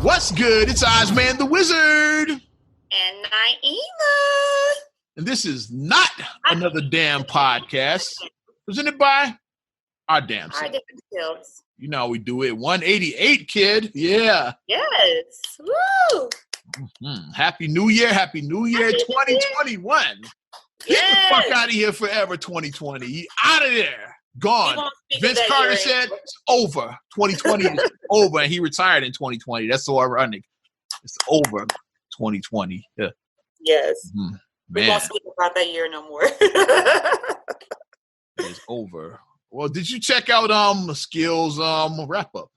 What's good? It's Ozman the Wizard. And Naima. And this is not another damn podcast presented by our damn selves. You know how we do it. 188, kid. Yeah. Yes. Woo. Mm-hmm. Happy New Year. Happy New Year 2021. Get the fuck out of here forever, 2020. Out of there. Gone. Vince Carter said it's over. 2020 is over, and he retired in 2020. That's so ironic. It's over 2020. Yeah. Yes. Mm-hmm. We won't speak about that year no more. It's over. Well, did you check out Skills wrap up?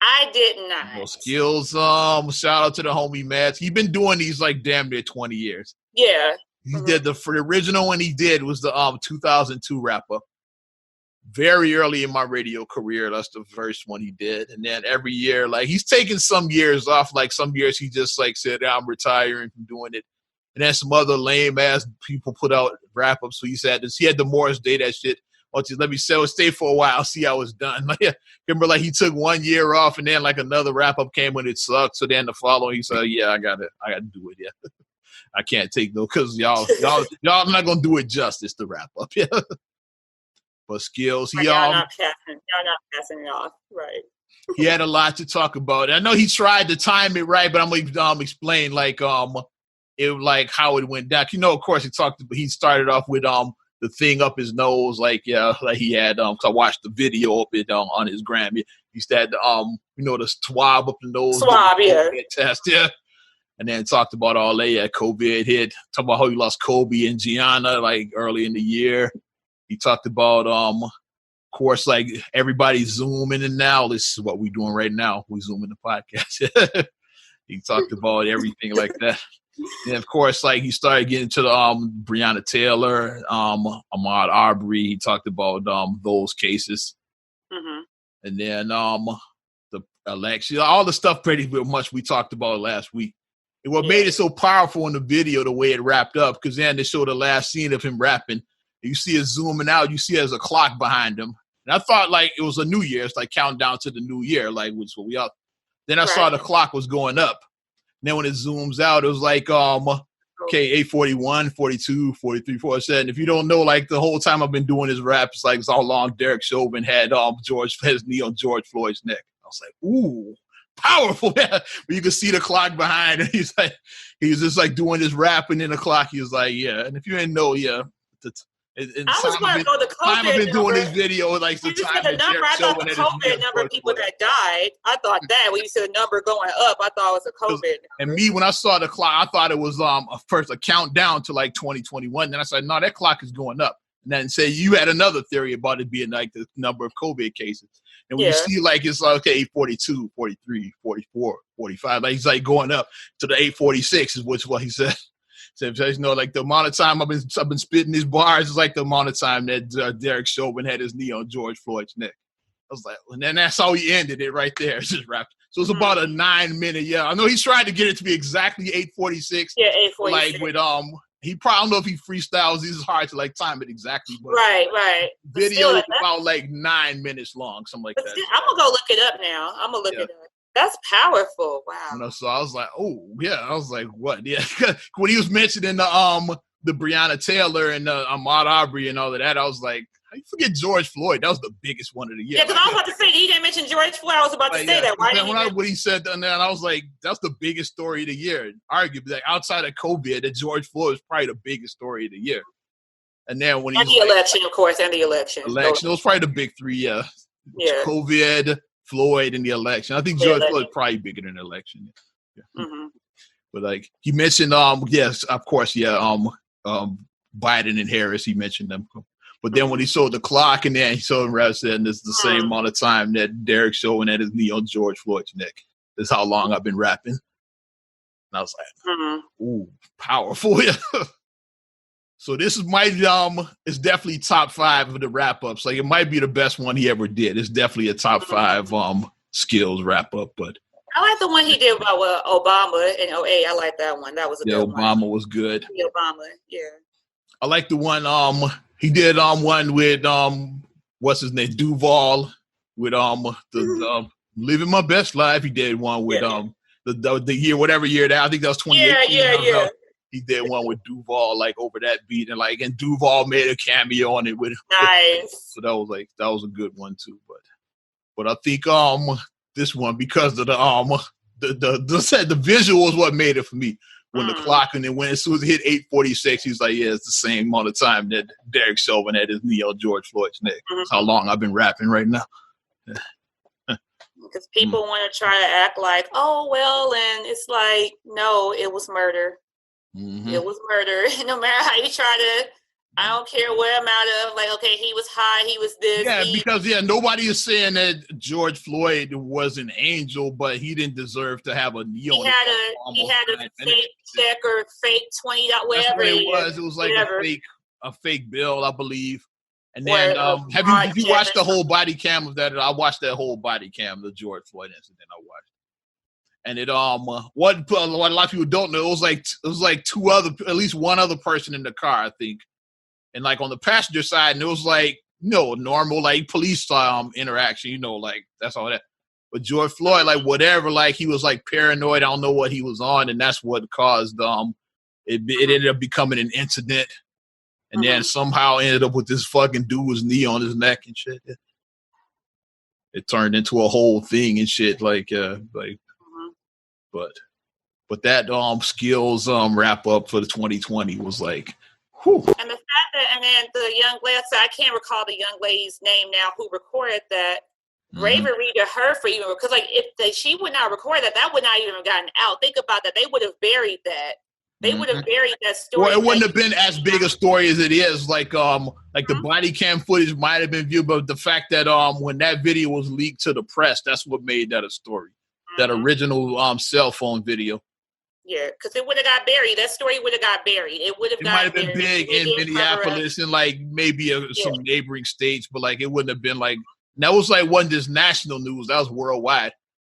I did not. Well, Skills, shout out to the homie Matt. He's been doing these like damn near 20 years. Yeah. He did the original one he did was the 2002 wrap up. Very early in my radio career, that's the first one he did. And then every year, like he's taken some years off. Like some years he just like said, I'm retiring from doing it. And then some other lame ass people put out wrap ups. So he said this. He had the Morris Day that shit. Oh, just let me stay for a while, see how it's done. Like, remember, like he took 1 year off, and then like another wrap up came when it sucked. So then the following, he said, "Yeah, I got to do it. Yeah, I can't take no because y'all not gonna do it justice to wrap up. Yeah, but Skills, y'all not passing it off, right? He had a lot to talk about. I know he tried to time it right, but I'm gonna explain like it like how it went down. You know, of course, he started off with the thing up his nose, like he had cause I watched the video of it on his gram. He had the swab up the nose. Test, yeah. And then talked about all that COVID hit. Talked about how he lost Kobe and Gianna like early in the year. He talked about of course, like everybody's zooming in now. This is what we're doing right now. We zooming the podcast. He talked about everything like that. And of course, like he started getting to the Breonna Taylor, Ahmaud Arbery. He talked about those cases, and then the election, all the stuff pretty much we talked about last week. And what made it so powerful in the video, the way it wrapped up, because then they showed the last scene of him rapping. You see it zooming out. You see there's a clock behind him, and I thought like it was a New Year. It's like counting down to the New Year, like which what we all. Then I saw the clock was going up. And then when it zooms out, it was like, 841, 42, 43, 47. If you don't know, like the whole time I've been doing this rap, it's like how long Derek Chauvin had his knee on George Floyd's neck. I was like, ooh, powerful. But you can see the clock behind, and he was just like doing this rap, and then the clock, he was like, yeah. And if you didn't know, yeah. I was going to go the COVID I've been doing this video like the time the number. I thought the COVID number of people that died. I thought that when you said the number going up, I thought it was a COVID number. And me, when I saw the clock, I thought it was first a countdown to like 2021. Then I said, no, that clock is going up. And then say you had another theory about it being like the number of COVID cases. And when you see like it's like okay, 42, 43, 44, 45, like he's like going up to the 846 is what he said. So, like the amount of time I've been spitting these bars is like the amount of time that Derek Chauvin had his knee on George Floyd's neck. I was like, and then that's how he ended it right there. It's just wrapped. So it's about a 9 minute. Yeah, I know he's trying to get it to be exactly 8:46. Yeah, 8:46. Like with he probably I don't know if he freestyles. This is hard to like time it exactly. But right. Video is about like 9 minutes long, something like that. I'm gonna go look it up now. I'm gonna look it up. That's powerful. Wow. So I was like, oh yeah. I was like, what? Yeah. When he was mentioning the Breonna Taylor and Ahmaud Arbery and all of that, I was like, how you forget George Floyd? That was the biggest one of the year. Yeah, because I was about to say he didn't mention George Floyd. I was about to say that. Why didn't when he said that, and then I was like, that's the biggest story of the year. Arguably, like outside of COVID, that George Floyd was probably the biggest story of the year. And then when the election, of course, and the election. It was probably the big three. Yeah. COVID, Floyd, and the election. I think George Floyd probably bigger than the election. Yeah. Mm-hmm. But like he mentioned, yes, of course, Biden and Harris. He mentioned them. But then when he showed the clock and then he showed the rest, and it's the same amount of time that Derek Chauvin had his knee on George Floyd's neck. That's how long I've been rapping. And I was like, ooh, powerful. So this might it's definitely top 5 of the wrap ups. Like it might be the best one he ever did. It's definitely a top 5 Skills wrap up. But I like the one he did about Obama in 2008. I like that one. That was a good one. Obama was good. Yeah, Obama, yeah. I like the one he did one with what's his name, Duval, with the living my best life. He did one with the year, whatever year that, I think that was 2018. Yeah. He did one with Duval, like over that beat, and Duval made a cameo on it with him. Nice. So that was a good one too. But I think this one, because of the visual is what made it for me. When the clock, and then when as soon as it hit 8:46, he's like, yeah, it's the same amount of time that Derek Chauvin had his knee on George Floyd's neck. That's how long I've been rapping right now. Because people want to try to act like, oh, well, and it's like, no, it was murder. Mm-hmm. It was murder. No matter how you try to, I don't care what amount of, like, okay, he was high, he was this. Yeah, because, nobody is saying that George Floyd was an angel, but he didn't deserve to have a knee on. He had a fake check or fake $20, whatever. That's what it was. It was like a fake bill, I believe. And then, did you watch the whole body cam of that? I watched that whole body cam, the George Floyd incident. I watched, and it what a lot of people don't know, it was like at least one other person in the car, I think, and like on the passenger side, and it was like normal like police interaction, like that's all that. But George Floyd, like whatever, like he was like paranoid. I don't know what he was on, and that's what caused it ended up becoming an incident. And then somehow ended up with this fucking dude's knee on his neck and shit. It turned into a whole thing and shit. But that skills wrap up for the 2020 was like, whew. And the fact that, and then the young lady, I can't recall the young lady's name now who recorded that. Bravery to her for even, because like if she would not record that would not even have gotten out. Think about that. They would have buried that. They would have buried that story. Well, it wouldn't have been as big a story as it is. Like the body cam footage might have been viewed, but the fact that when that video was leaked to the press, that's what made that a story. That original cell phone video. Yeah, because it would have got buried. That story would have got buried. It would have. It might have been big in Minneapolis and like maybe some neighboring states, but like it wouldn't have been like. That was like wasn't just national news. That was worldwide.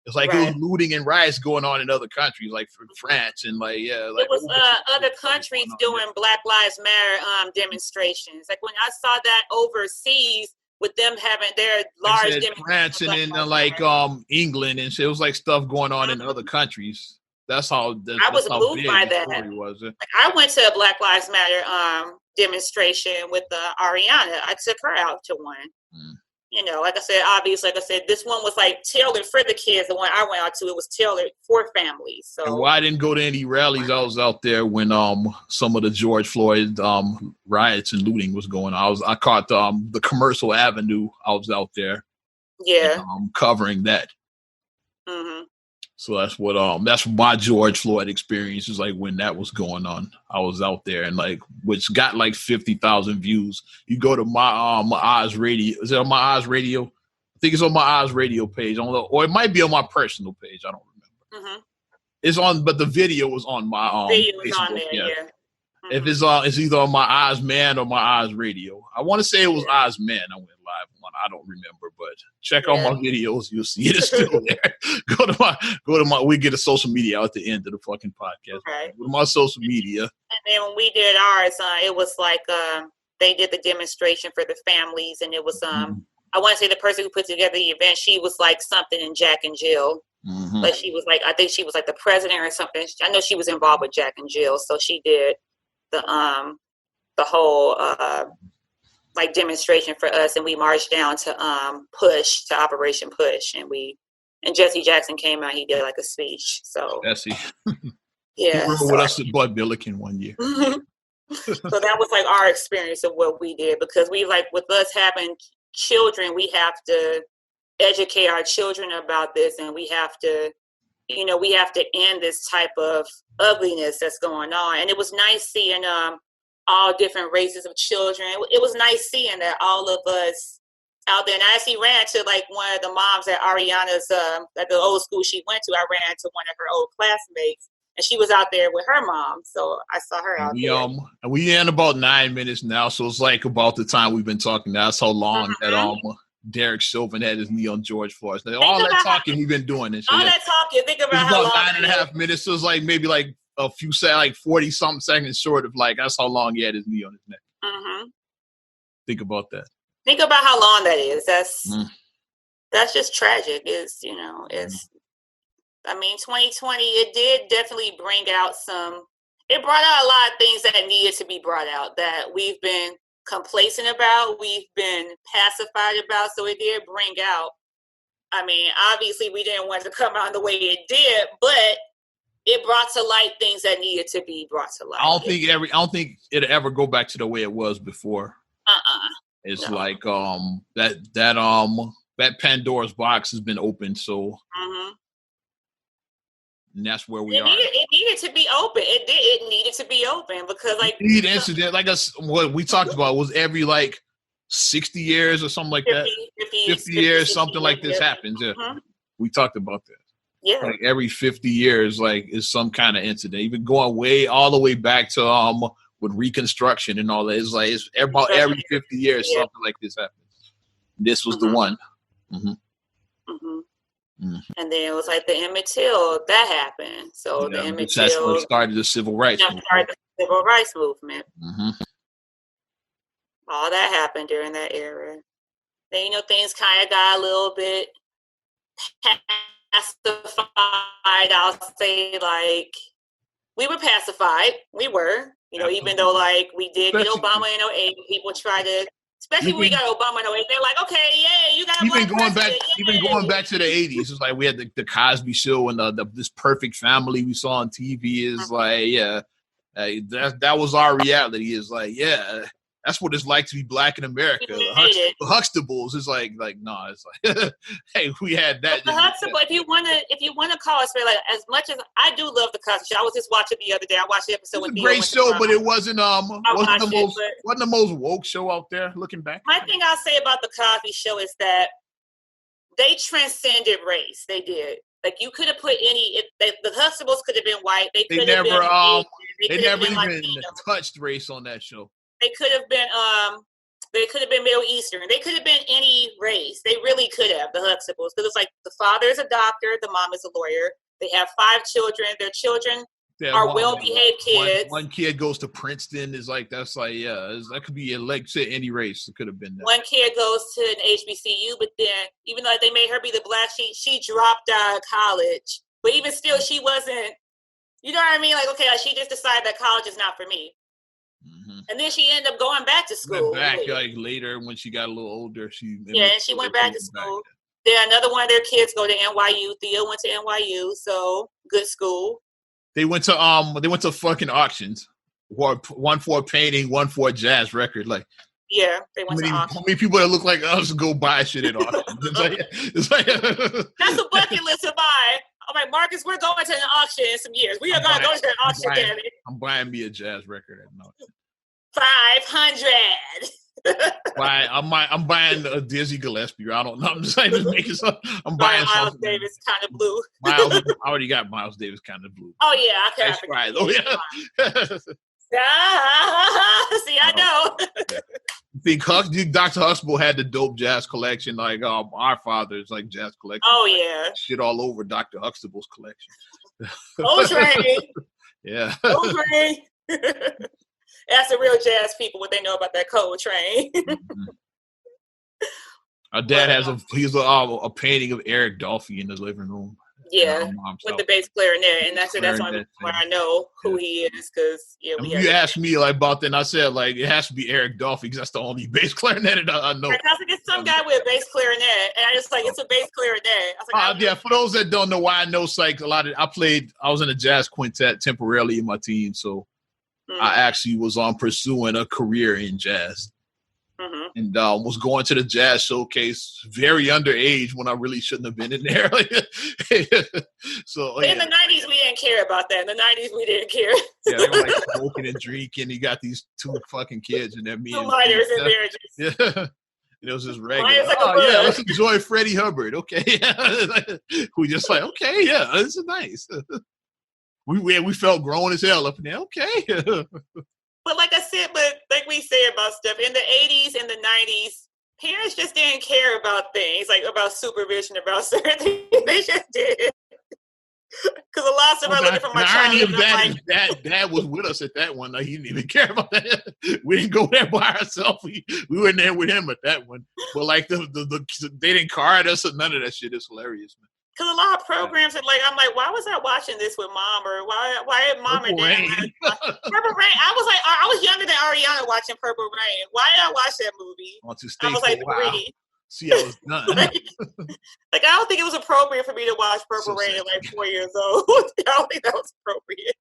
It's like it was looting and riots going on in other countries, like France and like it was other countries doing Black Lives Matter demonstrations. Like when I saw that overseas with them having their large demonstrations, France and then like England and shit. It was like stuff going on in other countries. That's how I was moved by that. Like I went to a Black Lives Matter demonstration with Ariana. I took her out to one. Like I said, obviously, this one was like tailored for the kids. The one I went out to, it was tailored for families. So, and why I didn't go to any rallies? I was out there when some of the George Floyd riots and looting was going on. I caught the Commercial Avenue. I was out there, covering that. Mm-hmm. So that's my George Floyd experience is like when that was going on. I was out there and like, which got like 50,000 views. You go to my Oz Radio. Is it on my Oz Radio? I think it's on my Oz Radio page. Or it might be on my personal page. I don't remember. Mm-hmm. It's on, but the video was on my video was on there. Yeah. Mm-hmm. If it's either on my Oz Man or my Oz Radio. I want to say it was Oz Man. I went live one. I don't remember, but check out my videos. You'll see it. It's still there. Go to my. We get a social media out at the end of the fucking podcast. Okay. Go to my social media. And then when we did ours, it was like they did the demonstration for the families, and it was I want to say the person who put together the event, she was like something in Jack and Jill. Mm-hmm. But she was like, I think she was like the president or something. I know she was involved with Jack and Jill, so she did the whole like demonstration for us, and we marched down to Operation Push, and Jesse Jackson came out. He did like a speech. So Jesse, yeah, he with us at Bud Billiken one year. So that was like our experience of what we did, because we like with us having children, we have to educate our children about this, and we have to end this type of ugliness that's going on. And it was nice seeing all different races of children. It was nice seeing that all of us out there. And I actually ran to like one of the moms at Ariana's at the old school she went to. I ran to one of her old classmates, and she was out there with her mom. So I saw her out there. And we in about 9 minutes now, so it's like about the time we've been talking. That's how long that Derek Chauvin had his knee on George Floyd. All that talking we've been doing this. All that talking. Think about how long. 9.5 minutes. So it's like maybe like a few like 40 something seconds short of like that's how long he had his knee on his neck. Mm-hmm. Think about that. Think about how long that is. That's just tragic. It's I mean, 2020, it did definitely bring out it brought out a lot of things that needed to be brought out that we've been complacent about, we've been pacified about. So it did bring out, I mean, obviously we didn't want it to come out the way it did, but it brought to light things that needed to be brought to light. I don't think it'll ever go back to the way it was before. It's no. Like that Pandora's box has been opened, so and that's where we are. It needed to be open. It needed to be open because like incident, like us, what we talked about was every like 60 years or something like 50, that. 50 years, something like this happens. Yeah. We talked about that. Yeah. Like every 50 years, like is some kind of incident. Even going all the way back to with Reconstruction and all that. It's like it's about every 50 years something like this happens. This was the one. And then it was like the Emmett Till that happened. So the Emmett Till, that's what started the civil rights movement. All that happened during that era. Then things kind of got a little bit pacified. I'll say like we were pacified. We were, even though like we did get Obama in 08, people try to. Especially when we got Obama in 08, they're like, okay, yeah, you got a black president. Even going back to the 80s, it's like we had the Cosby Show and this perfect family we saw on TV is like, that was our reality. Is like, that's what it's like to be black in America. The Huxtables is like no, it's like, hey, we had that. But the Huxtable, if you want to call us, like as much as I do love the Cosby Show, I was just watching the other day. I watched the episode with a great show, but it wasn't the most woke show out there. Looking back, my thing I'll say about the Cosby Show is that they transcended race. They did. Like you could have put the Huxtables could have been white. They never even touched race on that show. They could have been Middle Eastern. They could have been any race. They really could have, the Huxtables. Because it's like the father is a doctor, the mom is a lawyer. They have 5 children. Their children are well-behaved kids. One kid goes to Princeton. That could be like say any race. It could have been that. One kid goes to an HBCU, but then even though they made her be the black sheep, she dropped out of college. But even still, she wasn't, you know what I mean? Like, okay, she just decided that college is not for me. And then she ended up going back to school. Later when she got a little older, she went back to school. Then another one of their kids go to NYU. Theo went to NYU, so good school. They went to fucking auctions. One for a painting, one for a jazz record. Like they went to auctions. How many people that look like us go buy shit at auctions? It's like that's a bucket list to buy. I'm like, Marcus, we're going to an auction in some years. We are going to go to an auction, damn it. I'm buying me a jazz record at an auction. 500. I'm buying a Dizzy Gillespie. I don't know. I'm just making some. I'm buying Miles Davis, Kind of Blue. I already got Miles Davis, Kind of Blue. Oh yeah, I can. Right. Oh yeah. See, I know. I think Dr. Huxtable had the dope jazz collection, like our father's like jazz collection. Oh yeah. Shit all over Dr. Huxtable's collection. Coltrane. Yeah. Coltrane. Ask the real jazz people what they know about that Coltrane. Our dad has a painting of Eric Dolphy in his living room. Yeah, with the bass clarinet, and that's why I know who he is. Because you asked me like about that, and I said like it has to be Eric Dolphy because that's the only bass clarinet I know. I was like, it's some guy with a bass clarinet, and I just like it's a bass clarinet. I was like, for those that don't know why I know like a lot of I was in a jazz quintet temporarily in my team, so I actually was pursuing a career in jazz. And was going to the jazz showcase very underage when I really shouldn't have been in there. So in the 90s we didn't care about that. In the 90s we didn't care. Yeah, they were like smoking and drinking. You got these 2 fucking kids and they're me and minors in there. Yeah. And it was just regular. Let's enjoy Freddie Hubbard. Okay. We just like, okay, yeah, this is nice. We felt grown as hell up in there. Okay. But like I said, like we say about stuff, in the 80s and the 90s, parents just didn't care about things, like about supervision, about certain things. They just did. Because a lot of stuff I look from my child. Dad was with us at that one. Like, he didn't even care about that. We didn't go there by ourselves. We weren't there with him at that one. But like they didn't card us or none of that shit. It's hilarious, man. Because a lot of programs are like, I'm like, why was I watching this with mom, or why did mom and dad Purple Rain? I was like, I was younger than Ariana watching Purple Rain. Why did I watch that movie? I was like 3. See how it's done. like I don't think it was appropriate for me to watch Purple Rain at like 4 years old. I don't think that was appropriate.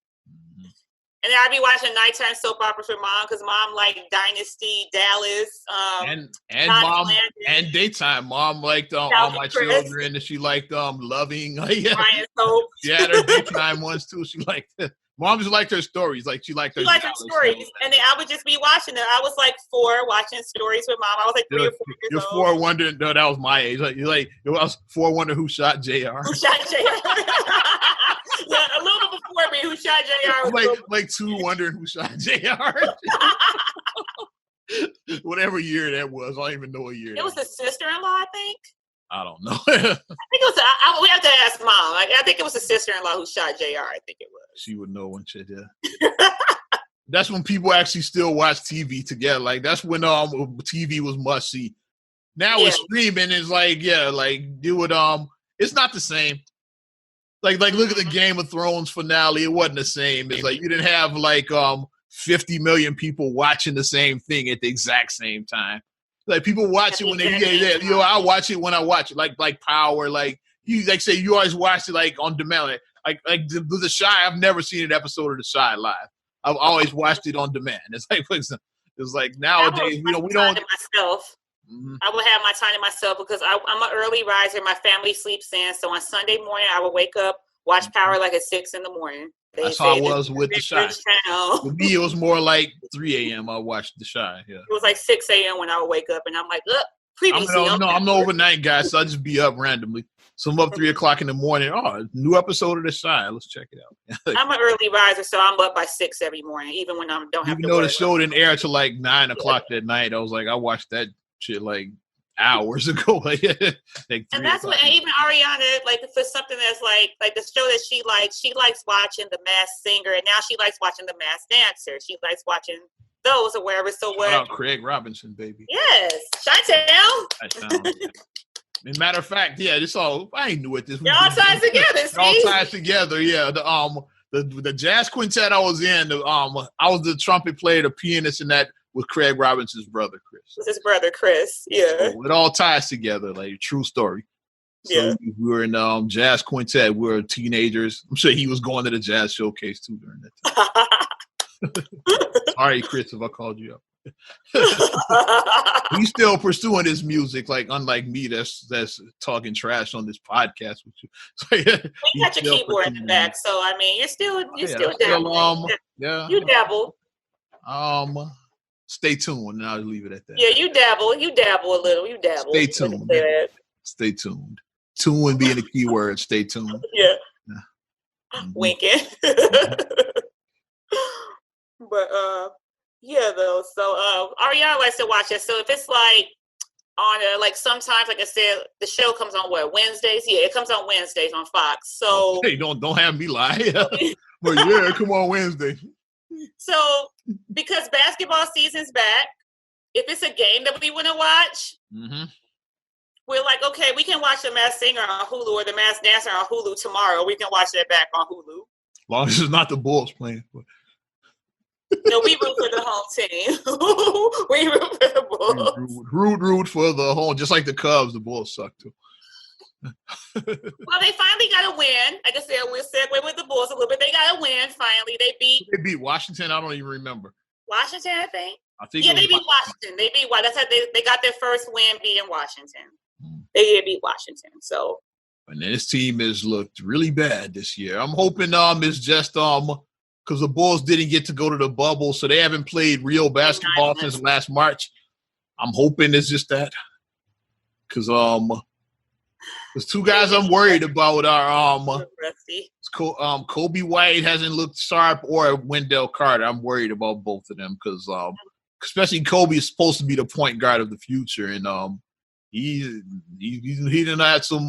And then I'd be watching nighttime soap operas with mom because mom liked Dynasty, Dallas, and mom and daytime. Mom liked All My Children, and she liked Loving. Ryan Soap. She had her daytime ones too. She liked mom just liked her stories. Like she liked her stories. And then I would just be watching them. I was like 4 watching stories with mom. I was like 3 or 4 years old. You're 4 wondering. No, that was my age. Like I was 4 wondering who shot JR. Who shot JR? Yeah, a little bit before me, who shot JR. Like 2 wondering who shot JR. Whatever year that was, I don't even know what year. It was the sister-in-law, I think. I don't know. I think it was. We have to ask mom. Like, I think it was the sister-in-law who shot JR. I think it was. She would know when shit. Yeah. That's when people actually still watch TV together. Like that's when TV was must see. Now with streaming, it's like do it. It's not the same. Like look at the Game of Thrones finale. It wasn't the same. It's like you didn't have 50 million people watching the same thing at the exact same time. Like people watch it when I watch it when I watch it. Like Power. Like you say you always watch it like on demand. Like the Chi. I've never seen an episode of the Chi live. I've always watched it on demand. It's like nowadays we don't. Myself. Mm-hmm. I would have my time to myself because I'm an early riser. My family sleeps in. So on Sunday morning, I would wake up, watch Power like at 6 in the morning. That's how I was with the Chi. For me, it was more like 3 a.m. I watched the Chi. Yeah. It was like 6 a.m. when I would wake up, and I'm like, look, previously. I'm no overnight guy, so I just be up randomly. So I'm up 3 o'clock in the morning. Oh, new episode of the Chi. Let's check it out. I'm an early riser, so I'm up by 6 every morning, even when I don't have to. Even though the show didn't air till like 9 o'clock that night, I was like, I watched that shit like hours ago. Like and that's what, and even Ariana, like for something that's like the show that she likes watching The Masked Singer, and now she likes watching The Masked Dancer. She likes watching those or wherever. So what? Shout out Craig Robinson, baby. Yes, Chi-Town. As a matter of fact, this all I ain't new at this. It all ties together. See? All ties together. Yeah. The jazz quintet I was in. I was the trumpet player, the pianist in that. With Craig Robinson's brother, Chris. With his brother, Chris. Yeah. So it all ties together, like true story. So yeah. We were in jazz quintet. We were teenagers. I'm sure he was going to the jazz showcase too during that time. Sorry, Chris, if I called you up. He's still pursuing his music, like unlike me, that's talking trash on this podcast with you. So, you got your keyboard in the back, so I mean, you're still dabbling. You dabble. Stay tuned, and I'll leave it at that. Yeah, you dabble a little. You dabble. Stay tuned. Stay tuned. Tune being the key word. Stay tuned. Yeah. Winking. But though. So Ariana likes to watch it. So if it's like on like sometimes, like I said, the show comes on Wednesdays. Yeah, it comes on Wednesdays on Fox. So hey, don't have me lie. But yeah, come on Wednesday. So, because basketball season's back, if it's a game that we want to watch, we're like, okay, we can watch The Masked Singer on Hulu or The Masked Dancer on Hulu tomorrow. We can watch that back on Hulu. As long as it's not the Bulls playing. No, we root for the home team. We root for the Bulls. Root for the home, just like the Cubs. The Bulls suck too. Well, they finally got a win. Like I said, we'll segue with the Bulls a little bit. They got a win finally. They beat Washington. I don't even remember. Washington, I think. They beat Washington. They beat Washington. That's how they got their first win beating Washington. They did beat Washington. So. And this team has looked really bad this year. I'm hoping it's just because the Bulls didn't get to go to the bubble, so they haven't played real basketball since last March. I'm hoping it's just that because there's 2 guys I'm worried about are Kobe White hasn't looked sharp, or Wendell Carter. I'm worried about both of them because especially Kobe is supposed to be the point guard of the future, and he didn't have some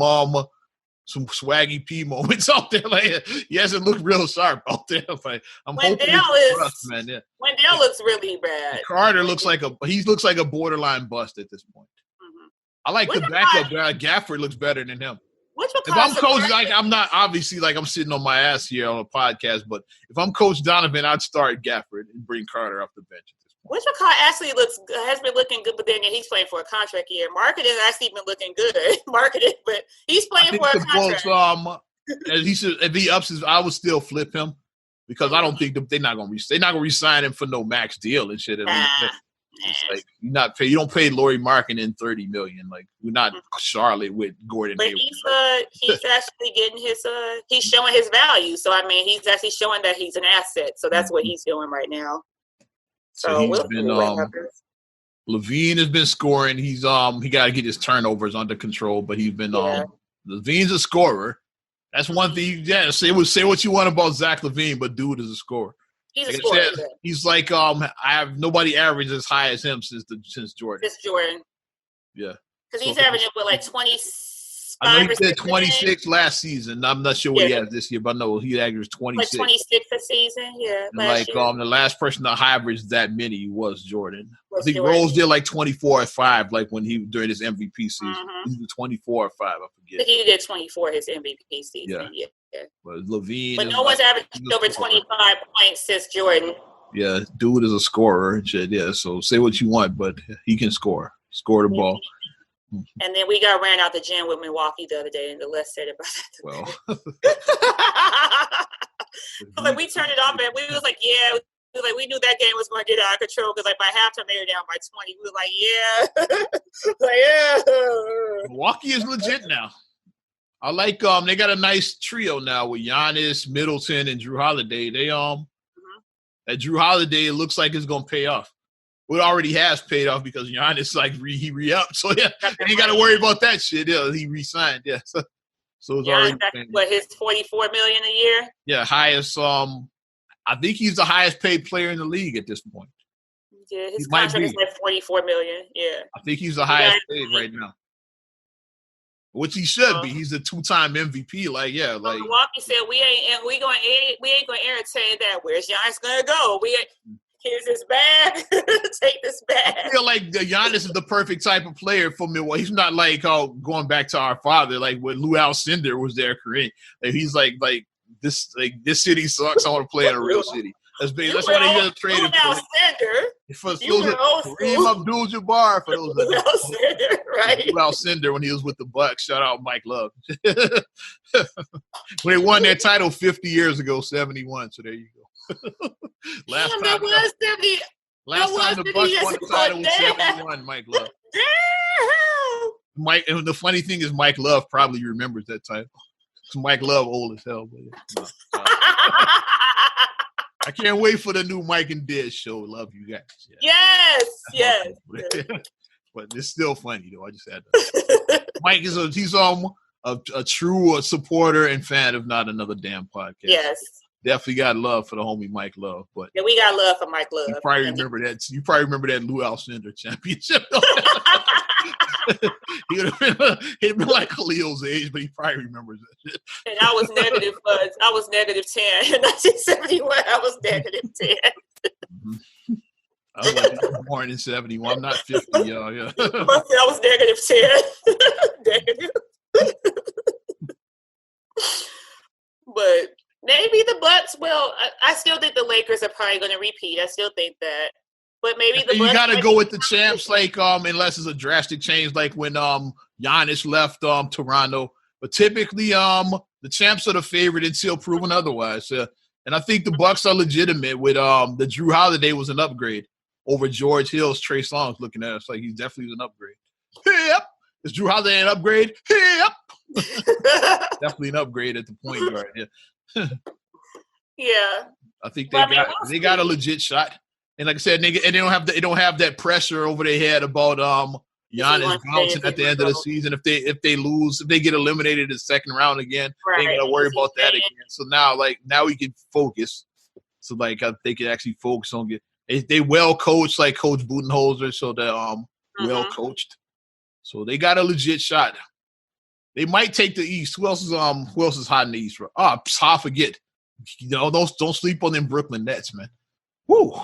swaggy P moments out there. Like he hasn't looked real sharp out there. Like I'm hoping man. Yeah. Wendell looks really bad. Carter looks like a borderline bust at this point. I like the backup guy. Gafford looks better than him. If I'm coach, like I'm not obviously like I'm sitting on my ass here on a podcast, but if I'm Coach Donovan, I'd start Gafford and bring Carter off the bench. Which McCall actually has been looking good, but then he's playing for a contract year. Market has actually been looking good. Marketed, but he's playing for a contract. He said if he ups his, I would still flip him because I don't think they're not gonna re-sign him for no max deal and shit. It's like you don't pay Lauri Markkanen $30 million. Like we're not Charlotte with Gordon. But he's actually getting he's showing his value. So I mean, he's actually showing that he's an asset. So that's what he's doing right now. So he's been LaVine has been scoring. He's he got to get his turnovers under control, but he's been LaVine's a scorer. That's one thing. Yeah, say what you want about Zach LaVine, but dude is a scorer. He's a scorer. He's like I have nobody averaged as high as him since Jordan. Since Jordan. Yeah. Because he's averaging like 26. I know he said 26 last season. I'm not sure what he has this year, but I know he averaged 26. Like 26 a season, yeah. The last person to average that many was Jordan. I think Rose did like 24 or 5, like when he during his MVP season. He did 24 or 5, I forget. I think he did 24 his MVP season. Yeah. But LaVine. But no one's averaged over 25 points since Jordan. Yeah, dude is a scorer and shit. Yeah, so say what you want, but he can score. Score the ball. And then we got ran out the gym with Milwaukee the other day, and the less said about that. Well, like we turned it off, and we was like, we knew that game was going to get out of control because, like, by halftime they were down by 20. We were like, Milwaukee is legit now. I like they got a nice trio now with Giannis, Middleton, and Drew Holiday. They at Drew Holiday, it looks like it's going to pay off. It already has paid off because Giannis he re-upped, so yeah, ain't got to worry about that shit. Yeah, he re-signed. Yeah, so it's already his $44 million a year. Yeah, highest. I think he's the highest paid player in the league at this point. Yeah, his contract is like $44 million. Yeah, I think he's the highest paid right now, which he should be. He's a 2-time MVP. Milwaukee said we ain't gonna entertain that. Where's Giannis gonna go? Here's his bag. Take this bag. I feel like Giannis is the perfect type of player for Milwaukee. He's not like going back to our father, like when Lou Alcindor was there, Kareem. Like he's like this city sucks. I want to play in a real city. That's why they just traded for Kareem Abdul-Jabbar for those. Lou Alcindor, right? Lou Alcindor when he was with the Bucks. Shout out Mike Love. When they won their title 50 years ago, 71. So there you go. Last time the Bucks won the title was 71, Mike Love. Mike, and the funny thing is Mike Love probably remembers that title. Because Mike Love old as hell. But I can't wait for the new Mike and Dez show. Love you guys. Yeah. Yes. But it's still funny though. I just had to. Mike is he's a true supporter and fan of Not Another Damn Podcast. Yes. Definitely got love for the homie Mike Love, but yeah, we got love for Mike Love. You probably remember that. You probably remember that Lou Alcindor championship. He'd been like Khalil's age, but he probably remembers that. And I was negative 10 in 1971. I was negative 10. I was born in 71. I'm not 50, y'all. Yeah. I was negative 10. Negative. But maybe the Bucks will. I still think the Lakers are probably going to repeat. I still think that. But maybe the Bucks. You got to go with the champs, like unless it's a drastic change, like when Giannis left Toronto. But typically, the champs are the favorite until proven otherwise. And I think the Bucks are legitimate. With the Drew Holiday was an upgrade over George Hill's Trey Songz. Looking at us like he definitely was an upgrade. Yep. Is Drew Holiday an upgrade? Yep. Definitely an upgrade at the point guard. Yeah. Yeah. I think they got a legit shot. And like I said, they don't have that pressure over their head about Giannis bouncing at the end of the season. If they lose, if they get eliminated in the second round again, they ain't gonna worry about that again. So now we can focus. So they can actually focus on they well coached, like Coach Budenholzer, so they're well coached. So they got a legit shot. They might take the East. Who else is hot in the East? I forget. Don't sleep on them Brooklyn Nets, man. Woo.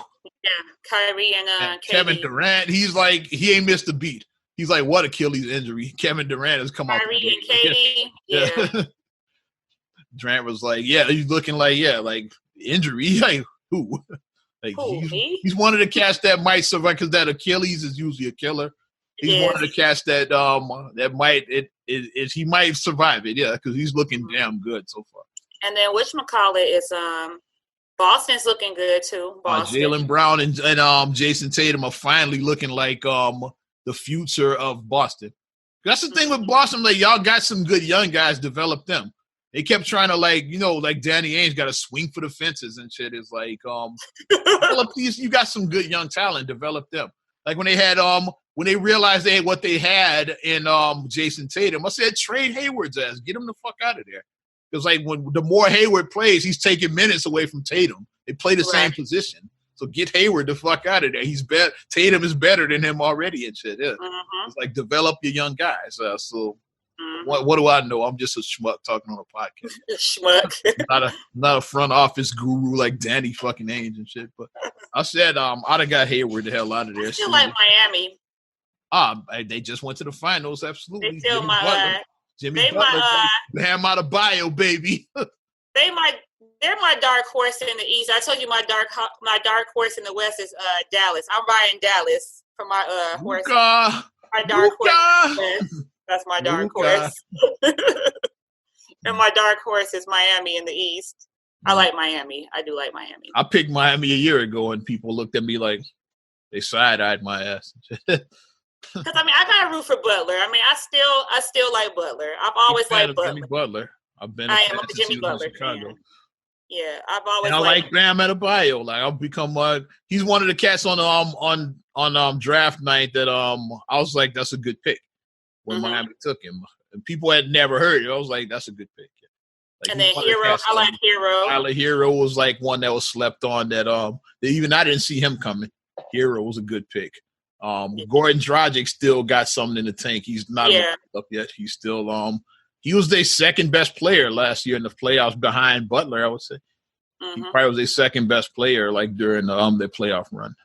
Yeah, Kyrie and Kevin Durant. He's like he ain't missed a beat. He's like, what Achilles injury? Kevin Durant has come out. Kyrie and Katie. Yeah. Durant was like, yeah, he's looking like, like injury. Like who? Like he's wanted to catch that might survive because that Achilles is usually a killer. He's wanted to catch that that might he might survive it, because he's looking damn good so far. And then whatchamacallit is Boston's looking good too. Jaylen Brown and Jason Tatum are finally looking like the future of Boston. That's the thing with Boston, like y'all got some good young guys, develop them. They kept trying to like Danny Ainge got to swing for the fences and shit. It's like develop these. You got some good young talent, develop them. Like when they had when they realized what they had in Jason Tatum, I said trade Hayward's ass, get him the fuck out of there. Because like when the more Hayward plays, he's taking minutes away from Tatum. They play the same position, so get Hayward the fuck out of there. He's better. Tatum is better than him already and shit. Yeah. It's like develop your young guys. What do I know? I'm just a schmuck talking on a podcast. Schmuck. not a front office guru like Danny fucking Ainge and shit. But I said I'd have got Hayward the hell out of there. I feel like Miami. They just went to the finals. Absolutely. They feel my Jimmy Butler, Bam Adebayo, baby. They're my dark horse in the East. I told you my dark horse in the West is Dallas. I'm riding Dallas for my horse. My dark horse. That's my dark horse. And my dark horse is Miami in the East. I like Miami. I do like Miami. I picked Miami a year ago, and people looked at me like they side-eyed my ass. Because I gotta root for Butler. I still like Butler. I've always liked Butler. Jimmy Butler. I've been. I am a Jimmy Butler fan. Yeah, I've always. And I like Bam Adebayo. Like I've become he's one of the cats on draft night that I was like, that's a good pick when Miami took him, and people had never heard it. I was like, that's a good pick. Like, and then Hero, I like Hero. Tyler Hero was like one that was slept on. That even I didn't see him coming. Hero was a good pick. Goran Dragic still got something in the tank. He's not up yet. He's still he was their second best player last year in the playoffs behind Butler, I would say. He probably was their second best player like during their playoff run.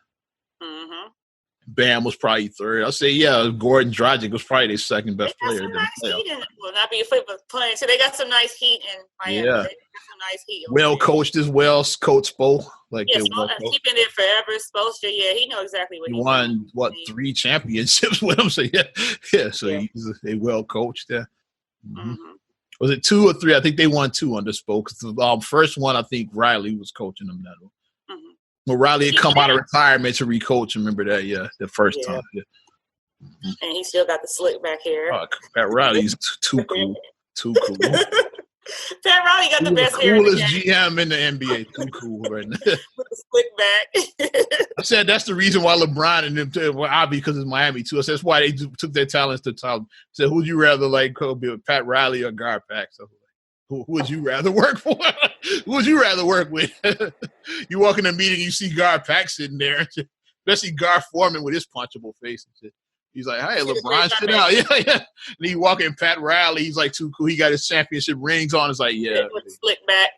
Bam was probably third. I'll say Goran Dragic was probably their second best player. Nice not be afraid of playing. So they got some nice heat in Miami. Yeah. They got some nice heat. Well coached as well, Coach Spo. Like he's been there forever. Spoelstra, he knows exactly what he won. What 3 championships with him? So he's a well coached. Yeah. Was it 2 or 3? I think they won 2 under Spo. The first one, I think Riley was coaching them that one. Well, Riley had come out of retirement to recoach. Remember that? Yeah, the first time. Yeah. And he still got the slick back hair. Pat Riley's too cool. Too cool. Pat Riley got the best hair. Coolest GM in the NBA. Too cool right now. With the slick back. I said that's the reason why LeBron and them, obviously because it's Miami too. I said that's why they took their talents to the top. I said, who'd you rather like Kobe, Pat Riley or Garpax? So, who would you rather work for? Who would you rather work with? You walk in a meeting, you see Garpax sitting there, especially Gar Foreman with his punchable face and shit. He's like, hey, LeBron, sit out. Yeah. And he walk in, Pat Riley, he's like too cool. He got his championship rings on. It's like, yeah. With slick back.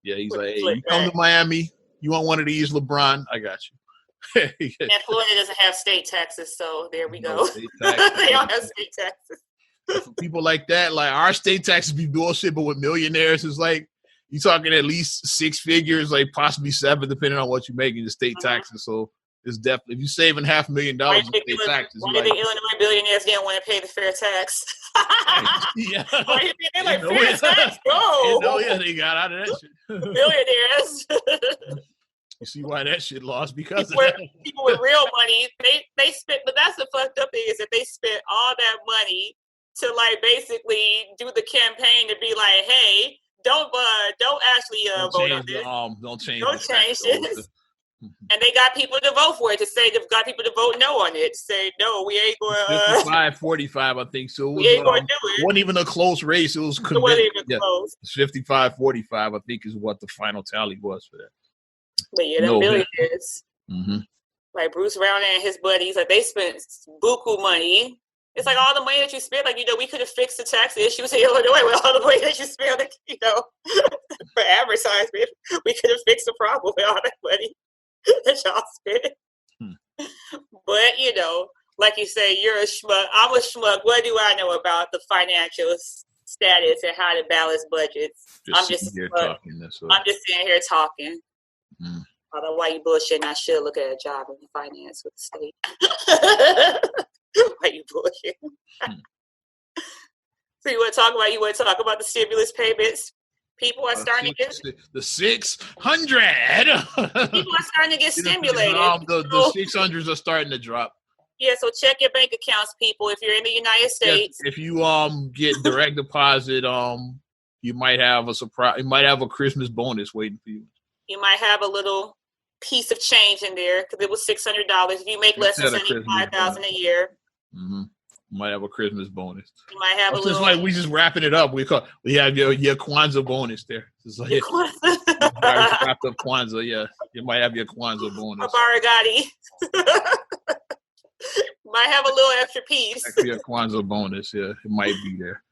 Yeah, he's like, hey, you come to Miami, you want one of these, LeBron? I got you. And Florida doesn't have state taxes, so there we go. They don't have state taxes. For people like that, like our state taxes be bullshit, but with millionaires, it's like you're talking at least 6 figures, like possibly 7, depending on what you make in the state taxes. So it's definitely, if you're saving $500,000 in state taxes. Why do the Illinois billionaires didn't want to pay the fair tax? Yeah. They're like, fair tax, go. They got out of that shit. Billionaires. You see why that shit lost? Because people with real money, they spent, but that's the fucked up thing is that they spent all that money to like basically do the campaign to be like, hey, don't actually vote on this. Don't change this. And they got people to vote for it. To say they've got people to vote no on it. To say no, we ain't going. 55-45, I think so. We ain't going to do it. It wasn't even a close race. It was wasn't even close. 55-45, I think, is what the final tally was for that. But yeah, them billionaires, like Bruce Brown and his buddies, like they spent buku money. It's like all the money that you spent, like, we could have fixed the tax issues in Illinois with all the money that you spent, for advertisement. We could have fixed the problem with all that money that y'all spent. But, like you say, you're a schmuck. I'm a schmuck. What do I know about the financial status and how to balance budgets? I'm just here talking. I'm just sitting here talking. Although why you bullshitting? I should look at a job in finance with the state. Why you bullshitting? So you want to talk about the stimulus payments? People are starting to get the 600. People are starting to get stimulated. The 600s are starting to drop. Yeah, so check your bank accounts, people. If you're in the United States, if you get direct deposit, you might have a surprise. You might have a Christmas bonus waiting for you. You might have a little piece of change in there because it was $600. If you make less than $75,000 a year, you might have a Christmas bonus. You might have just like we just wrapping it up. We have your Kwanzaa bonus there. It's like wrapped up Kwanzaa. Yeah, you might have your Kwanzaa bonus. A Barigati. Might have a little extra piece. Actually, a Kwanzaa bonus. Yeah, it might be there.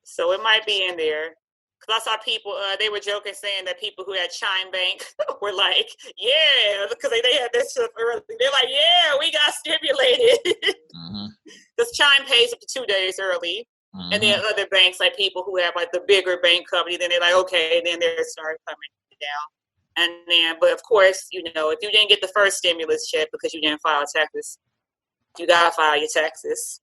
So it might be in there. Because I saw people, they were joking saying that people who had Chime Bank were like, yeah, because they had that stuff early. They're like, yeah, we got stimulated. Because Chime pays up to 2 days early. And then other banks, like people who have like the bigger bank company, then they're like, okay, and then they start coming down. And then, but of course, if you didn't get the first stimulus check because you didn't file taxes, you got to file your taxes.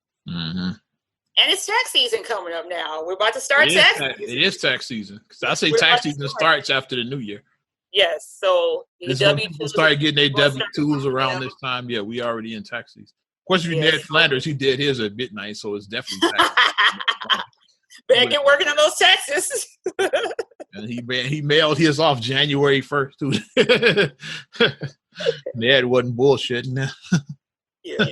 And it's tax season coming up now. We're about to start tax season. It is tax season. Because I say tax season starts after the new year. Yes. So people start getting their W-2s around this time. Yeah, we already in tax season. Of course, if you're Ned Flanders, he did his at midnight, so it's definitely tax season. Better get working on those taxes. And he mailed his off January 1st, too. Ned wasn't bullshitting. Yeah.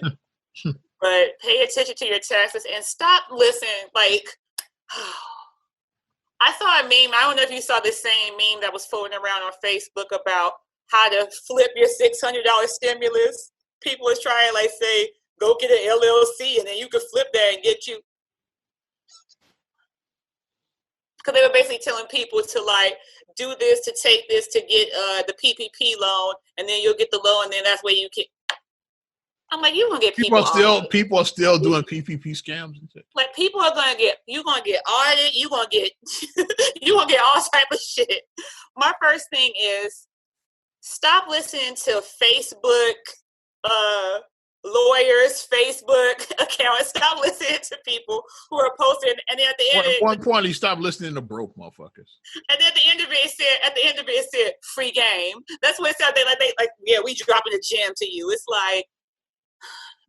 But pay attention to your taxes and stop listening. Like, I saw a meme. I don't know if you saw the same meme that was floating around on Facebook about how to flip your $600 stimulus. People was trying like say, go get an LLC and then you could flip that and get you. Because they were basically telling people to like do this, to take this, to get the PPP loan, and then you'll get the loan, and then that's where you can. I'm like, you're gonna get people are still doing PPP scams and shit. Like people are gonna get audited, you're gonna get all type of shit. My first thing is stop listening to Facebook lawyers, Facebook accounts. Stop listening to people who are posting, and then at the end, one point, you stop listening to broke motherfuckers. And then at the end of it said free game. That's what it said. They yeah, we dropping a gem to you. It's like,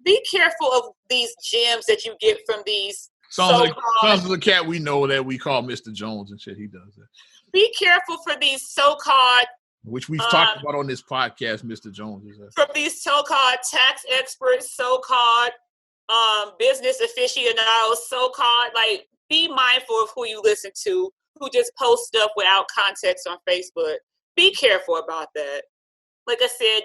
be careful of these gems that you get from these. Sounds like the cat we know that we call Mr. Jones and shit. He does that. Be careful for these so-called, which we've talked about on this podcast, Mr. Jones. From these so-called tax experts, so-called business aficionados, so-called, like, be mindful of who you listen to, who just post stuff without context on Facebook. Be careful about that. Like I said,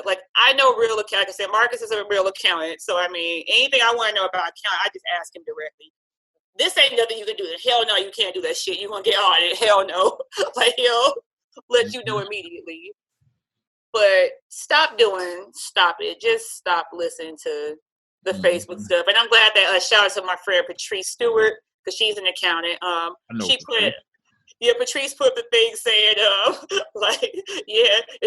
like I know real accountant. Like I said, Marcus is a real accountant. So, I mean, anything I want to know about accounting, I just ask him directly. This ain't nothing you can do. Hell no, you can't do that shit. You're going to get audited. Hell no. Like, he'll let you know immediately. But stop it. Just stop listening to the Facebook stuff. And I'm glad that, shout out to my friend Patrice Stewart, because she's an accountant. Patrice put the thing saying,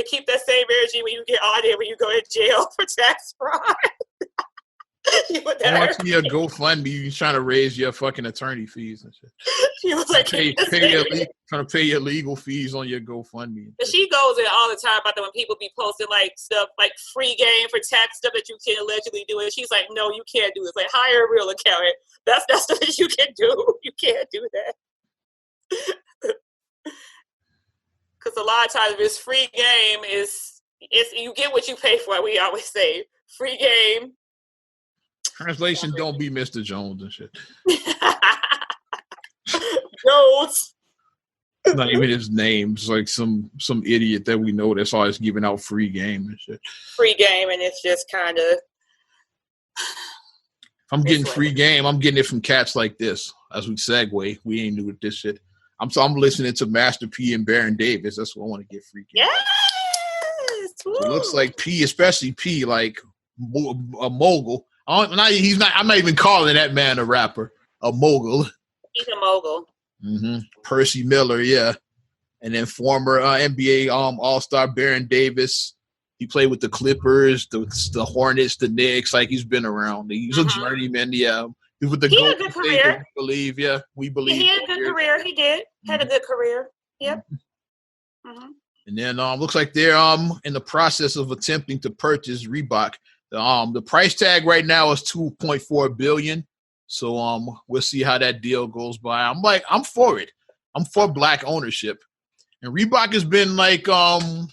keep that same energy when you get audited, when you go to jail for tax fraud. I want to see a GoFundMe. You trying to raise your fucking attorney fees and shit. She was like, trying to pay your legal fees on your GoFundMe. She goes in all the time about that when people be posting like stuff like free game for tax stuff that you can allegedly do, and she's like, no, you can't do this. Like, hire a real accountant. That's stuff that you can do. You can't do that. Because a lot of times, if it's free game, it's you get what you pay for. We always say free game. Translation: don't be Mr. Jones and shit. Jones. It's not even his name. It's like some idiot that we know that's always giving out free game and shit. Free game, and it's just kind of. If I'm getting free game, I'm getting it from cats like this. As we segue, we ain't new with this shit. I'm listening to Master P and Baron Davis. That's what I want to get free game. Yes! So it looks like P, especially P, like a mogul. He's not. I'm not even calling that man a rapper. A mogul. He's a mogul. Mm-hmm. Percy Miller, yeah, and then former NBA All-Star Baron Davis. He played with the Clippers, the Hornets, the Knicks. Like, he's been around. He's a journeyman. Yeah, he's with the he had a good career. We believe. Yeah, we believe. He had a good career. He did. Had a good career. Yep. Mm-hmm. And then looks like they're in the process of attempting to purchase Reebok. The price tag right now is $2.4 billion. So we'll see how that deal goes by. I'm for it. I'm for black ownership. And Reebok has been like a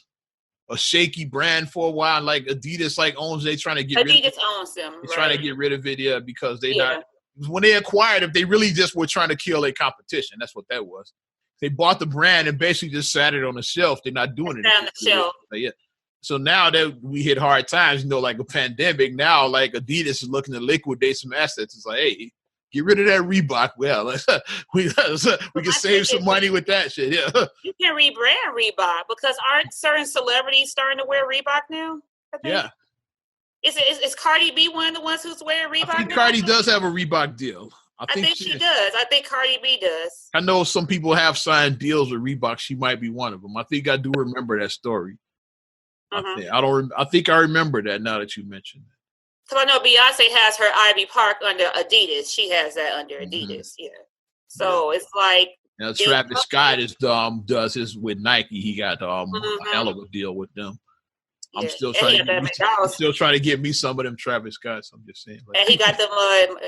shaky brand for a while. Like Adidas owns, they trying to get Adidas owns them. They're trying to get rid of it, yeah, because they not when they acquired it, they really just were trying to kill a competition. That's what that was. They bought the brand and basically just sat it on the shelf. They're not doing it on the shelf. Yeah. So now that we hit hard times, like a pandemic, now like Adidas is looking to liquidate some assets. It's like, hey, get rid of that Reebok. Well, we can save some money with that shit. Yeah. You can rebrand Reebok because aren't certain celebrities starting to wear Reebok now? I think? Yeah. Is Cardi B one of the ones who's wearing Reebok? I think Cardi does have a Reebok deal. I think she does. I think Cardi B does. I know some people have signed deals with Reebok. She might be one of them. I think I do remember that story. I think I remember that now that you mentioned it. Because I know Beyonce has her Ivy Park under Adidas. She has that under Adidas. Yeah. So it's like Travis Scott does his with Nike. He got a hell of a deal with them. I'm still trying to get me some of them Travis Scotts. I'm just saying. And he got them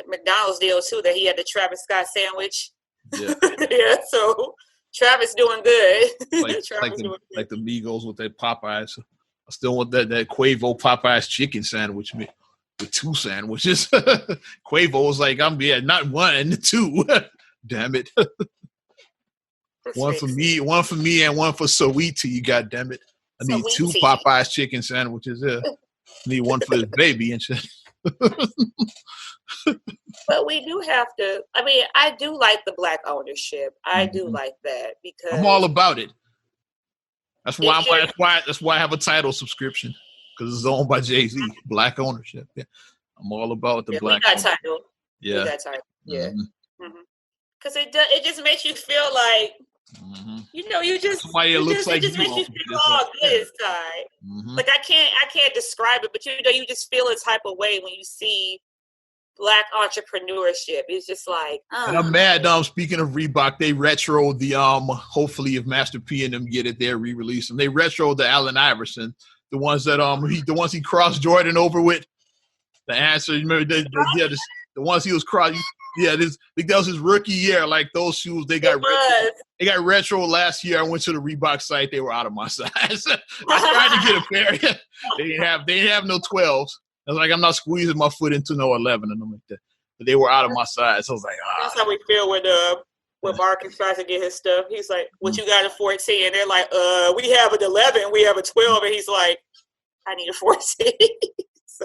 McDonald's deal too. That he had the Travis Scott sandwich. Yeah. Yeah. So Travis doing good. Like the Migos with that Popeyes. I still want that Quavo Popeyes chicken sandwich with 2 sandwiches. Quavo was like, not one, 2. Damn it. One for me, and one for Saweetie. God damn it. I need 2 Popeyes chicken sandwiches. Yeah. Need one for his baby and shit. But we do have to. I do like the black ownership. I do like that because I'm all about it. That's why I have a Tidal subscription, because it's owned by Jay-Z. Black ownership. Yeah, I'm all about the black. We got Tidal. Yeah, we got Tidal. Yeah, because it just makes you feel like you just somebody that looks like just makes you feel all good inside. Like I can't describe it, but you just feel a type of way when you see black entrepreneurship. It's just like, and I'm mad. Speaking of Reebok, they retro the hopefully if Master P and them get it, they'll re-release them. They retro the Allen Iverson, the ones that he crossed Jordan over with. The answer, you remember the ones he was crossing. Yeah, I think that was his rookie year. Like those shoes, they got retro last year. I went to the Reebok site. They were out of my size. I tried to get a pair. They didn't have no 12s. I was like, I'm not squeezing my foot into no 11 and them like that. But they were out of my size. So I was like, That's how we feel when Marcus tries to get his stuff. He's like, what you got a 14? And they're like, we have an 11, we have a 12. And he's like, I need a 14. So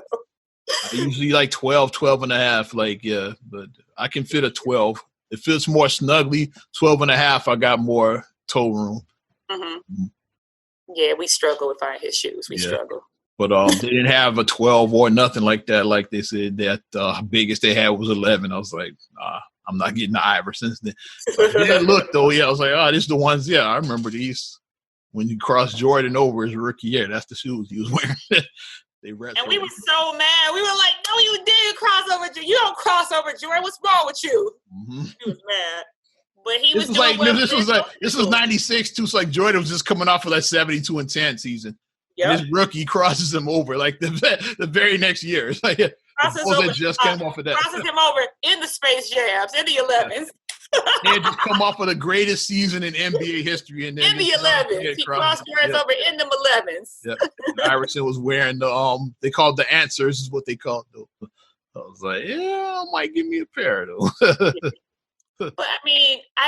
I usually like 12 and a half. Like, yeah, but I can fit a 12. It fits more snugly. 12 and a half, I got more toe room. Yeah, we struggle with finding his shoes. We struggle. But they didn't have a 12 or nothing like that. Like they said that biggest they had was 11. I was like, I'm not getting the Iversons. Look though, I was like, this is the ones. Yeah, I remember these when you crossed Jordan over his rookie year. That's the shoes he was wearing. And we were so mad. We were like, no, you didn't cross over Jordan. You don't cross over Jordan. What's wrong with you? He was mad. But this was 96 too. So like Jordan was just coming off of that 72-10 season. Yep. His rookie crosses him over like the very next year. It's like came off of that. Crosses him over in the Space Jams in the 11s. He had just come off of the greatest season in NBA history, and then in the 11s, he crossed over in the 11s. Yeah, Iverson was wearing the they called the answers is what they called though. I was like, I might give me a pair though. But I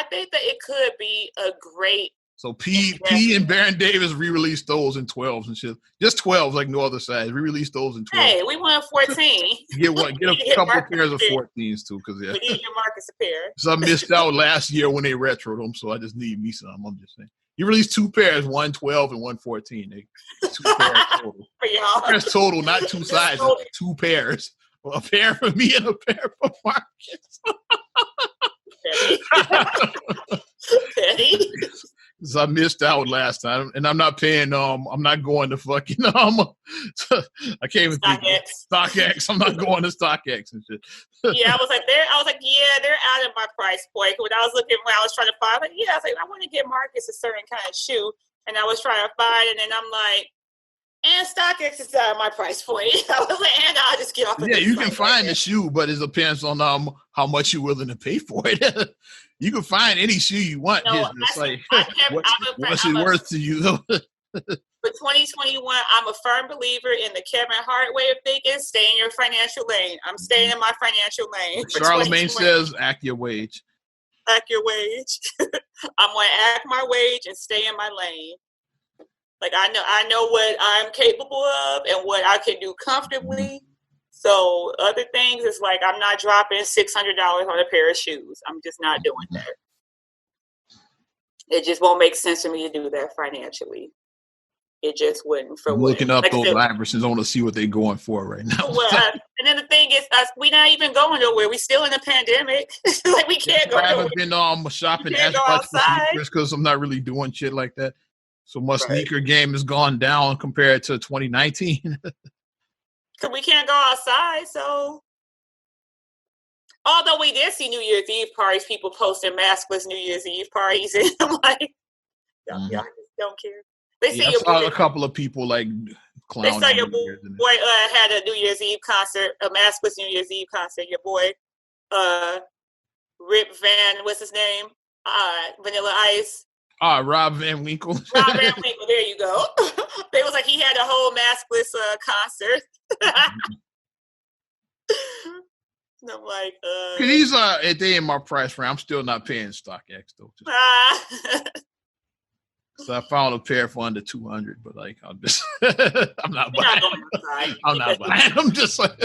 think that it could be a great So P and Baron Davis re-released those in 12s and shit. Just 12s, like no other size. Re-released those in 12s. Hey, we want 14. Get a couple of pairs of 14s too, because We need your Marcus a pair. So I missed out last year when they retroed them, so I just need me some. I'm just saying. You released 2 pairs, 112 and 114. 2 pairs total. For y'all. Pairs total, not 2 sizes. 2 pairs. Well, a pair for me and a pair for Marcus. Petty. So I missed out last time, and I'm not paying. I'm not going to fucking. I can't even think. StockX. I'm not going to StockX and shit. Yeah, I was like, they're out of my price point. When I was trying to find, I was like, I want to get Marcus a certain kind of shoe, and I was trying to find, and then I'm like, and StockX is out of my price point. I was like, and I'll just get off. Yeah, you can find the shoe, but it depends on how much you're willing to pay for it. You can find any shoe you want. No, it's like, what's it worth to you? For 2021, I'm a firm believer in the Kevin Hart way of thinking. Stay in your financial lane. I'm staying in my financial lane. Charlemagne says, act your wage. Act your wage. I'm going to act my wage and stay in my lane. Like, I know what I'm capable of and what I can do comfortably. So other things is like, I'm not dropping $600 on a pair of shoes. I'm just not doing that. It just won't make sense for me to do that financially. It just wouldn't. I'm looking up those Iversons. I want to see what they're going for right now. Well, and then the thing is, we're not even going nowhere. We're still in a pandemic. Like, we can't go nowhere. I haven't been shopping as much for sneakers because I'm not really doing shit like that. So my sneaker game has gone down compared to 2019. Because we can't go outside, so. Although we did see New Year's Eve parties, people posting maskless New Year's Eve parties, and I'm like, y'all just don't care. They say I saw a couple of people like clowning. They say your boy had a New Year's Eve concert, a maskless New Year's Eve concert. Your boy, Rip Van, what's his name? Vanilla Ice. Rob Van Winkle. Rob Van Winkle, there you go. They was like, he had a whole maskless concert. And I'm like, he's they in my price range. I'm still not paying StockX though. So I found a pair for under 200, but like I'm just I'm not buying. I'm not buying. I'm just like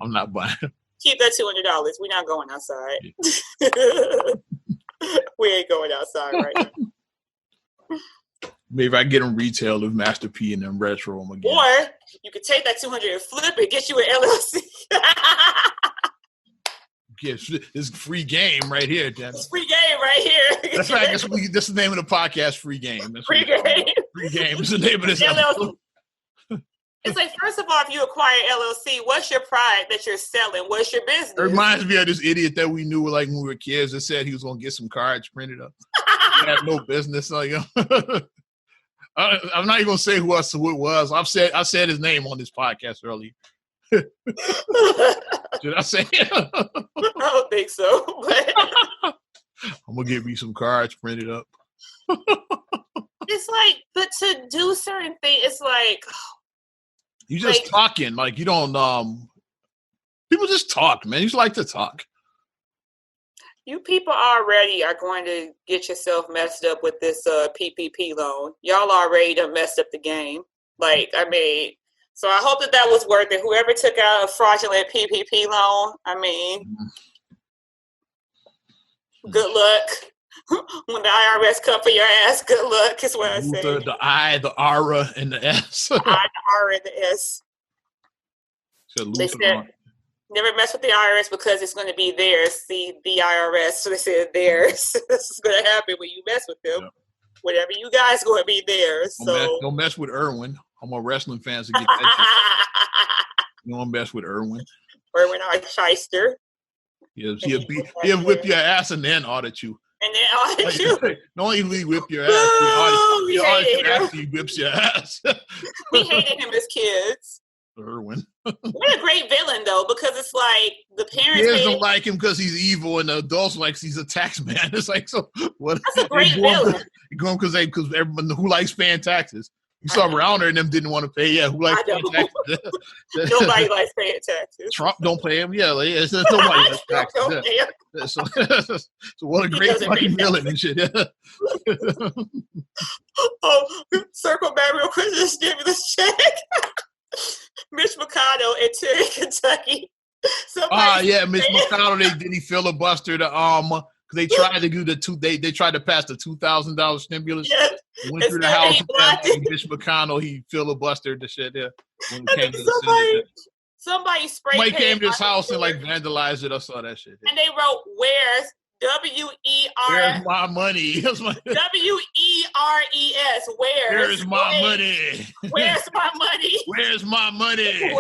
I'm not buying. Keep that $200. We're not going outside. We ain't going outside right now. Maybe I get them retail with Master P and then retro them again. Or you could take that 200 and flip it, get you an LLC. It's free game right here, Jen. It's free game right here. That's right. This is the name of the podcast, Free Game. That's free game. Free Game is the name of this episode. It's like, first of all, if you acquire LLC, what's your pride that you're selling? What's your business? It reminds me of this idiot that we knew like when we were kids that said he was going to get some cards printed up. He had no business. Like, I'm not even going to say who it was. I said his name on this podcast earlier. Did I say it? I don't think so. But I'm going to get me some cards printed up. It's like, but to do certain things, it's like... You just talking. Like, you don't... people just talk, man. You just like to talk. You people already are going to get yourself messed up with this PPP loan. Y'all already done messed up the game. Like, I mean... So I hope that was worth it. Whoever took out a fraudulent PPP loan, I mean, good luck. When the IRS come for your ass, good luck is what I say. The I, the ARA, and the S. The I, the R, and the S. They said, never mess with the IRS because it's going to be theirs. See, the IRS. So they said theirs. This is going to happen when you mess with them. Yeah. Whatever you guys going to be theirs. Don't mess with Irwin. I'm a wrestling fan to get that. You don't mess with Irwin. Irwin our shyster. He'll whip your ass and then audit you. And then audit you. Not only whip your ass, he audits you after he whips your ass. We hated him as kids. Irwin. What a great villain, though, because it's like the parents. Kids don't like him because he's evil, and the adults like he's a tax man. It's like, so what? That's a great villain. Going because everyone who likes paying taxes. You saw Rauner and them didn't want to pay. Yeah, who likes paying taxes? Nobody likes paying taxes. Trump don't pay him. Yeah, like, nobody likes taxes. Yeah. So what a great fucking villain and shit. Circle back real quick to the stimulus check. Mitch McConnell in Terry, Kentucky. Yeah, Mitch McConnell. He filibustered the they tried to do they tried to pass the $2,000 stimulus. Yes. Went through the House. Mitch McConnell, he filibustered the shit there. When it came to the Senate. Somebody sprayed. Somebody came to his house and like vandalized it. I saw that shit. And they wrote, "Where's W-E-R? Where's my money? W-E-R-E-S. Where's my money? Where's my money? Where's my money?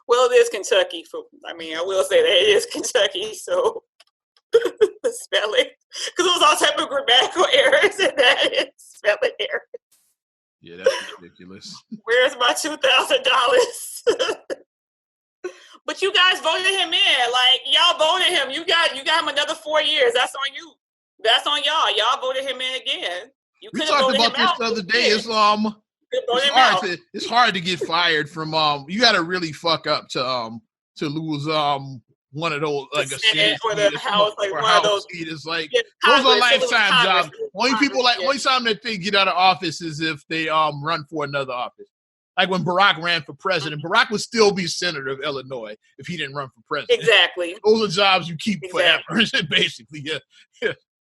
Well, it is Kentucky. I will say that it is Kentucky, so the spelling. Because it was all type of grammatical errors in that spelling error. Yeah, that's ridiculous. Where's my $2,000? But you guys voted him in. Like, y'all voted him. You got him another 4 years. That's on you. That's on y'all. Y'all voted him in again. We talked about this the other day. It's hard to get fired from you got to really fuck up to lose one of those, like a Senate or the House, like one of those. It's like those are lifetime jobs. Only time that they get out of office is if they run for another office. Like when Barack ran for president, Barack would still be senator of Illinois if he didn't run for president. Exactly. Those are jobs you keep forever, basically. Yeah.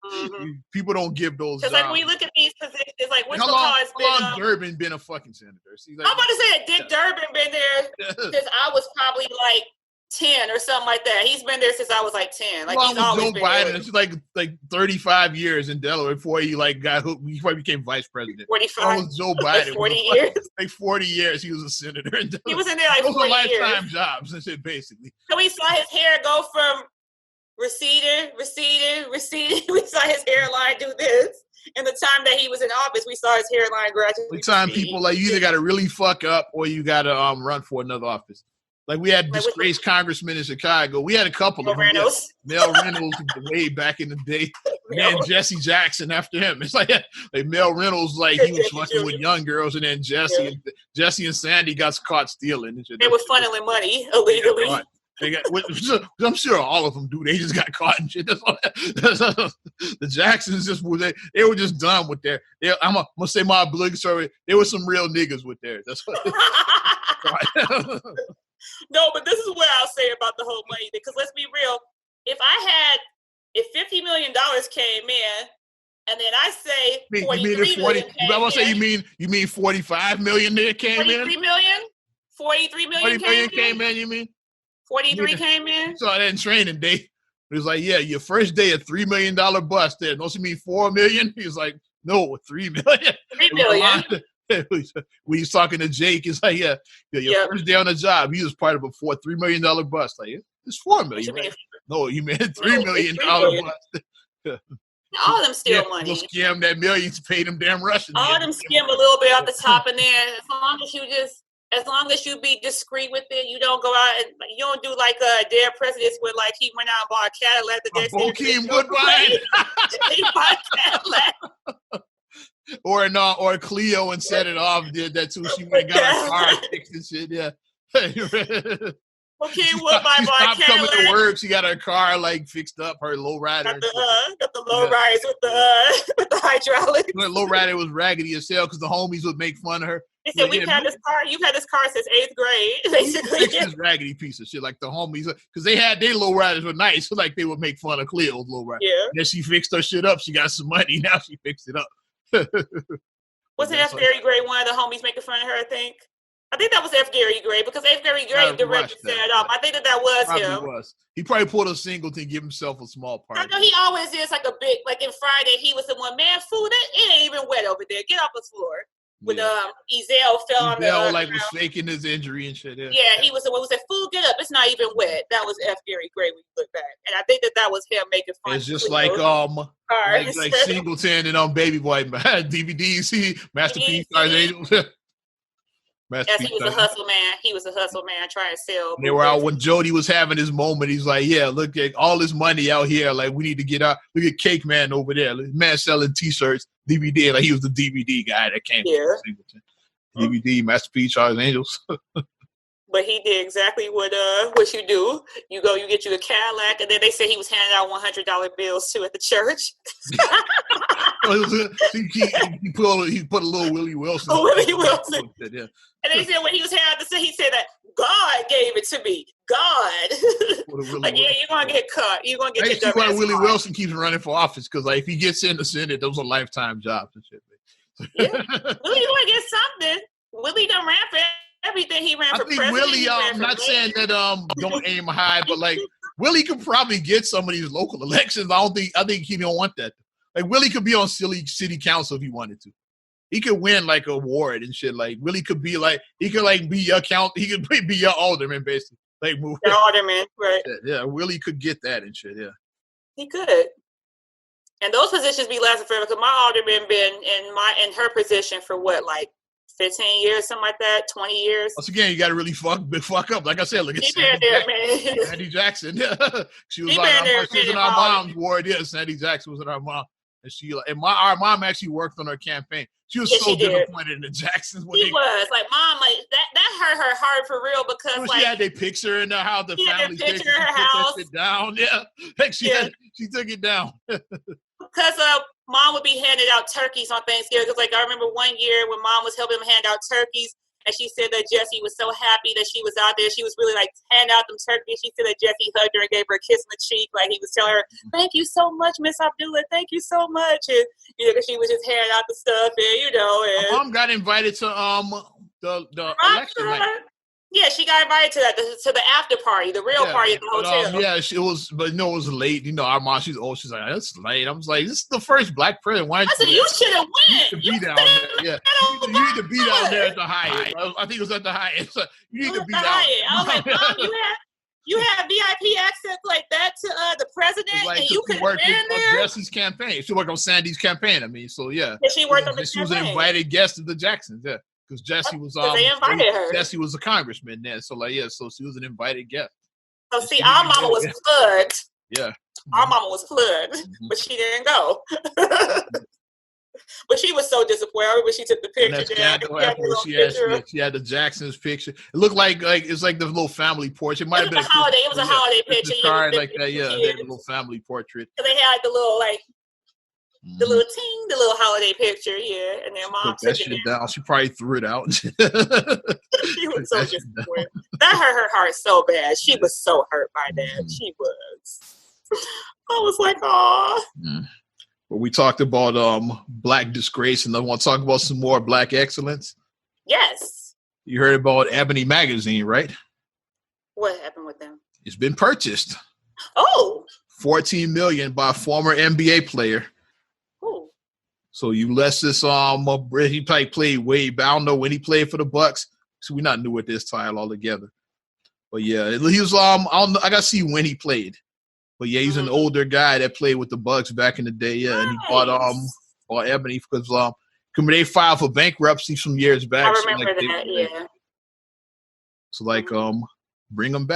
Mm-hmm. People don't give those jobs. Because like when you look at these positions, like how long Durbin been a fucking senator? Like, I'm about to say that Dick Durbin been there since I was probably like 10 or something like that. He's been there since I was like 10. Like he's always Joe been Biden. there. It's like 35 years in Delaware before he like got hooked. He probably became vice president. 45. Was Joe Biden. Like 40 years. Like 40 years he was a senator in Delaware. He was in there like 40 years. Those are lifetime jobs and shit, basically. So we saw his hair go from receding. We saw his hairline do this. In the time that he was in office, we saw his hairline gradually. The time people like you either got to really fuck up or you got to run for another office. Like we had disgraced congressmen in Chicago. We had a couple of them. Mel Reynolds way back in the day. And Jesse Jackson after him. It's like Mel Reynolds, like he was fucking with young girls, and then Jesse and Sandy got caught stealing. They were funneling money illegally. I'm sure all of them do. They just got caught and shit. The Jacksons they were just done with their. I'm gonna say my obligatory. There were some real niggas with theirs. That's what. No, but this is what I'll say about the whole money thing. Because let's be real. If $50 million came in, and then I say 43 million came in. You mean 45 million there came 43 in? 43 million came in, you mean? 43 came in? So that in training day. He was like, yeah, your first day, a $3 million bust there. Don't you mean 4 million? He was like, no, 3 million. 3 million. When he's talking to Jake, it's like, your first day on the job, he was part of a $3 million bust. Like, it's 4 million, right? No, you meant $3 million bust. All of them steal money. They'll scam that millions, pay them damn Russians. All of them skim a little bit off the top, and then as long as you be discreet with it, you don't go out and you don't do like their presidents where like he went out and bought a Cadillac the next day. Bokeem Woodbine. He bought a Cadillac. Or Cleo and set it off. Did that too? She went and got her car fixed and shit. Yeah. Okay, Woodbine bought a Cadillac. Coming to work. She got her car like fixed up. Her lowrider. Got the lowriders with the hydraulics. The lowrider was raggedy as hell because the homies would make fun of her. They said, we've had this car. You've had this car since 8th grade, basically. This raggedy piece of shit, like the homies, because they had their lowriders were nice, so like they would make fun of Cleo's lowrider. Yeah. And then she fixed her shit up. She got some money. Now she fixed it up. Wasn't F. Gary Gray one of the homies making fun of her? I think that was F. Gary Gray because F. Gary Gray directed set it up. I think that was him. He probably pulled a single to give himself a small part. I know he always is like a big, like in Friday, he was the one, man, fool, it ain't even wet over there. Get off the floor. When Ezell fell on the like was faking his injury and shit. Yeah, he was the one who said, "Fool, get up! It's not even wet." That was F. Gary Gray when you look back, and I think that was him making fun. It's just like Singleton and Baby Boy DVDs, see Masterpiece, Angels. Master Yes, P. he was a hustle man. He was a hustle man trying to sell. They were out when Jody was having his moment. He's like, yeah, look at all this money out here. Like, we need to get out. Look at Cake Man over there. Man selling T-shirts, DVD. Like, he was the DVD guy that came. Yeah. DVD, Master P, Charles Angels. But he did exactly what you do. You go, you get you a Cadillac, and then they said he was handing out $100 bills too at the church. he put a little Willie Wilson. Oh, Willie Wilson. Yeah. And they said when he was handing out, he said that God gave it to me. God. Like, yeah, you're gonna get cut. You're gonna get your why Willie Wilson keeps running for office, because like if he gets in the Senate, those are lifetime jobs and shit. Yeah, Willie gonna get something. Willie done ran for everything. He ran for president. Willie, I'm not saying that don't aim high, but like Willie could probably get some of these local elections. I think he don't want that. Like Willie could be on city council if he wanted to. He could win like a award and shit. Like Willie could be like be your he could be your alderman basically. Like move. Your alderman, right? Yeah, Willie could get that and shit. Yeah, he could. And those positions be lasting forever because my alderman been in her position for what, like 15 years, something like that, 20 years. Once again, you got to really fuck up. Like I said, look at Sandy Jackson. She was in our mom's ward. Yeah, Sandy Jackson was in our mom. And our mom actually worked on her campaign. She was so disappointed in the Jacksons. She was like, Mom, like that hurt her heart for real because she had their picture in how the family picture in her house. That shit down. Yeah, like she took it down. Because Mom would be handing out turkeys on Thanksgiving. Because like I remember one year when Mom was helping him hand out turkeys, and she said that Jesse was so happy that she was out there. She was really like handing out them turkeys. She said that Jesse hugged her and gave her a kiss on the cheek, like he was telling her, "Thank you so much, Miss Abdullah. Thank you so much." And because she was just handing out the stuff, and And Mom got invited to the election night. Yeah, she got invited to the after party, the real party at the hotel. It was, but it was late. Our mom, she's old. She's like, "That's late." I was like, "This is the first black president." Why? I said, "You should have went. You need to be down there. Yeah, you need to be down there at the Hyatt. I think it was at the Hyatt. So you need to be down. I was like, "Mom, you have VIP access like that to the president, and you could work on Jesse's campaign. She worked on Sandy's campaign. I mean, so yeah, she worked on the campaign. She was an invited guest of the Jacksons. Yeah. Because Jesse was they invited her. Jesse was a congressman then, so so she was an invited guest. So see, our mama was plugged. Yeah, our mama was plugged, but she didn't go. But she was so disappointed when she took the picture. She had the Jackson's picture. It looked like it's like the little family portrait. It might have been a holiday. It was a holiday picture. Card like that. Yeah, the little family portrait. So they had the little the little the little holiday picture, yeah, and then Mom took it down. She probably threw it out. She was so disappointed. That hurt her heart so bad. She was so hurt by that. She was. I was like, "Oh." Well, we talked about Black disgrace, and I want to talk about some more Black excellence. Yes. You heard about Ebony magazine, right? What happened with them? It's been purchased. Oh. $14 million by a former NBA player. So Ulysses, he probably played way back. I don't know when he played for the Bucks, so we're not new at this title altogether. But yeah, he was I got to see when he played. But yeah, he's an older guy that played with the Bucks back in the day. Yeah, nice. And he bought Ebony because they filed for bankruptcy some years back. I remember that. Yeah. So bring them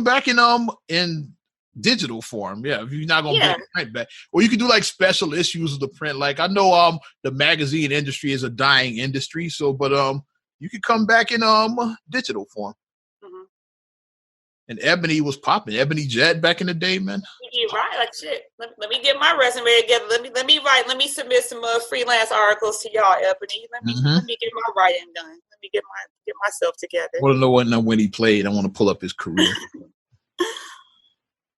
back in digital form, yeah. If you're not gonna bring print back, or you could do like special issues of the print. Like I know the magazine industry is a dying industry, so but you could come back in digital form. Mm-hmm. And Ebony was popping. Ebony Jet back in the day, man. You're right, like shit. Let me get my resume together. Let me write. Let me submit some freelance articles to y'all, Ebony. Let me get my writing done. Let me get myself together. I want to know when he played. I want to pull up his career.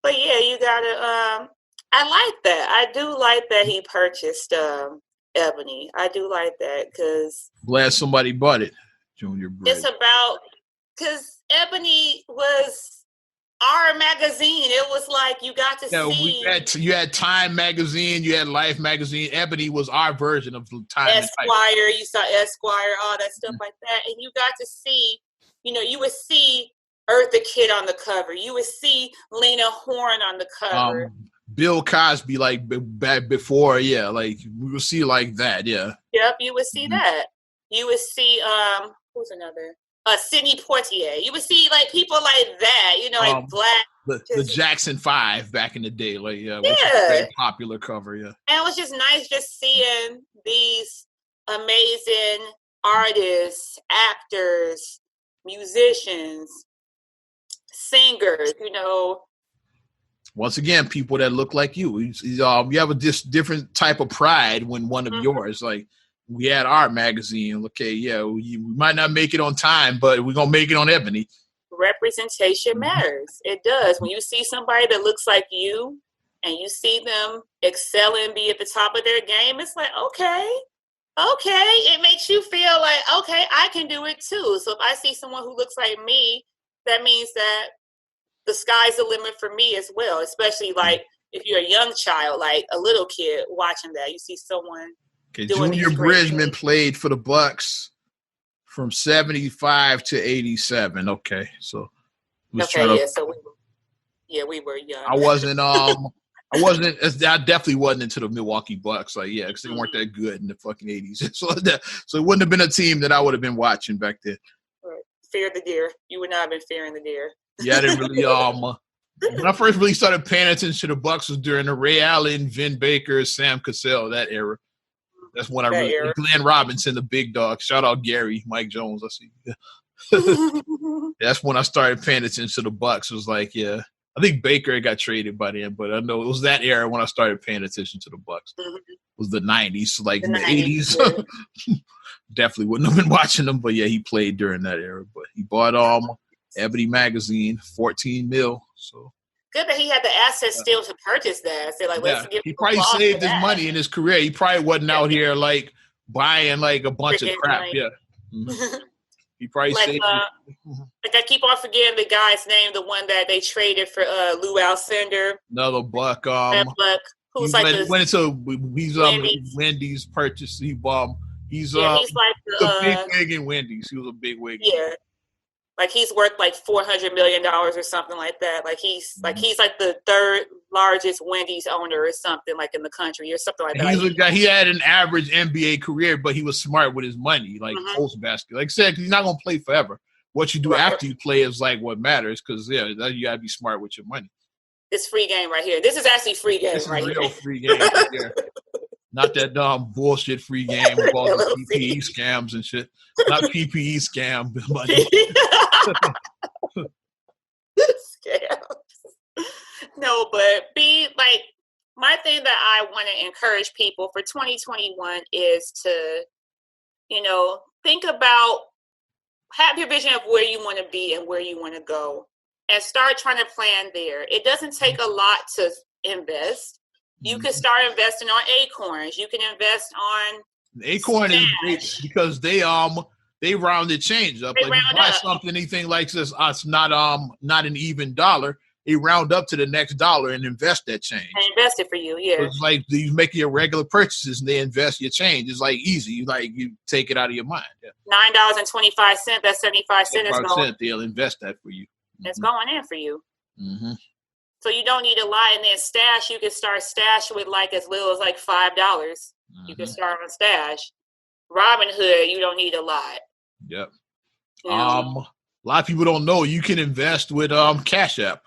But yeah, you gotta. I like that. I do like that he purchased Ebony. I do like that because glad somebody bought it, Junior Bridge. It's about because Ebony was our magazine. It was like you got to see. You had Time magazine. You had Life magazine. Ebony was our version of Time. Esquire. You saw Esquire, all that stuff like that, and you got to see. You would see Eartha Kitt on the cover. You would see Lena Horne on the cover. Bill Cosby, like back before, yeah, like we would see like that, yeah. Yep, you would see that. You would see who's another? Sidney Poitier. You would see like people like that, you know, like black. The Jackson 5 back in the day, like yeah, very popular cover, yeah. And it was just nice just seeing these amazing artists, actors, musicians, singers, you know. Once again, people that look like you. You have a different type of pride when one of yours, like we had our magazine. Okay, yeah, we might not make it on time, but we're gonna make it on Ebony. Representation matters. It does. When you see somebody that looks like you and you see them excel and be at the top of their game, it's like, okay. It makes you feel like, okay, I can do it too. So if I see someone who looks like me, that means that the sky's the limit for me as well, especially like if you're a young child, like a little kid watching that, you see someone doing Junior Bridgman played for the Bucks from 75 to 87. Okay, so we were young. I definitely wasn't into the Milwaukee Bucks. Like, yeah, because they weren't that good in the fucking 80s. So it wouldn't have been a team that I would have been watching back then. Right. Fear the deer. You would not have been fearing the deer. Yeah, I didn't really. When I first really started paying attention to the Bucks was during the Ray Allen, Vin Baker, Sam Cassell, that era. That's when Glenn Robinson, the big dog. Shout out Gary, Mike Jones. I see. That's when I started paying attention to the Bucks. It was like, yeah, I think Baker got traded by then, but I know it was that era when I started paying attention to the Bucks. It was the 90s, so like in the 80s. Yeah. Definitely wouldn't have been watching them, but yeah, he played during that era. But he bought Ebony magazine, $14 million. So good that he had the assets still to purchase that. So like, let's give he probably saved his money in his career. He probably wasn't out here like buying like a bunch of crap. Like, yeah. He probably saved like I keep on forgetting the guy's name, the one that they traded for Lou Alcindor. Another Buck. That Buck who's went into Wendy's purchase. He's like the big wig in Wendy's. He was a big wig. Yeah. Like he's worth like $400 million or something like that. Like he's like the third largest Wendy's owner or something like in the country or something like that. He's a guy. He had an average NBA career, but he was smart with his money, like post basketball. Like I said, he's not gonna play forever. What you do after you play is like what matters, because you gotta be smart with your money. This free game right here. This is actually free game this right is here. Real free game right here. Not that dumb bullshit free game with all the PPE scams and shit. Not PPE scam money. Scams. No, but my thing that I want to encourage people for 2021 is to, think about, have your vision of where you want to be and where you want to go, and start trying to plan there. It doesn't take a lot to invest. You can start investing on Acorns. You can invest on Acorn is great because they rounded change up. They like you buy something, anything like this, it's not an even dollar. They round up to the next dollar and invest that change. And invest it for you, yeah. It's like you make your regular purchases and they invest your change. It's like easy. You take it out of your mind. Yeah. $9.25. That's 75 cents. They'll invest that for you. It's going in for you. Mm-hmm. So you don't need a lot, and then stash. You can start stash with like as little as like $5. You can start on stash. Robinhood, you don't need a lot. Yep. A lot of people don't know you can invest with Cash App.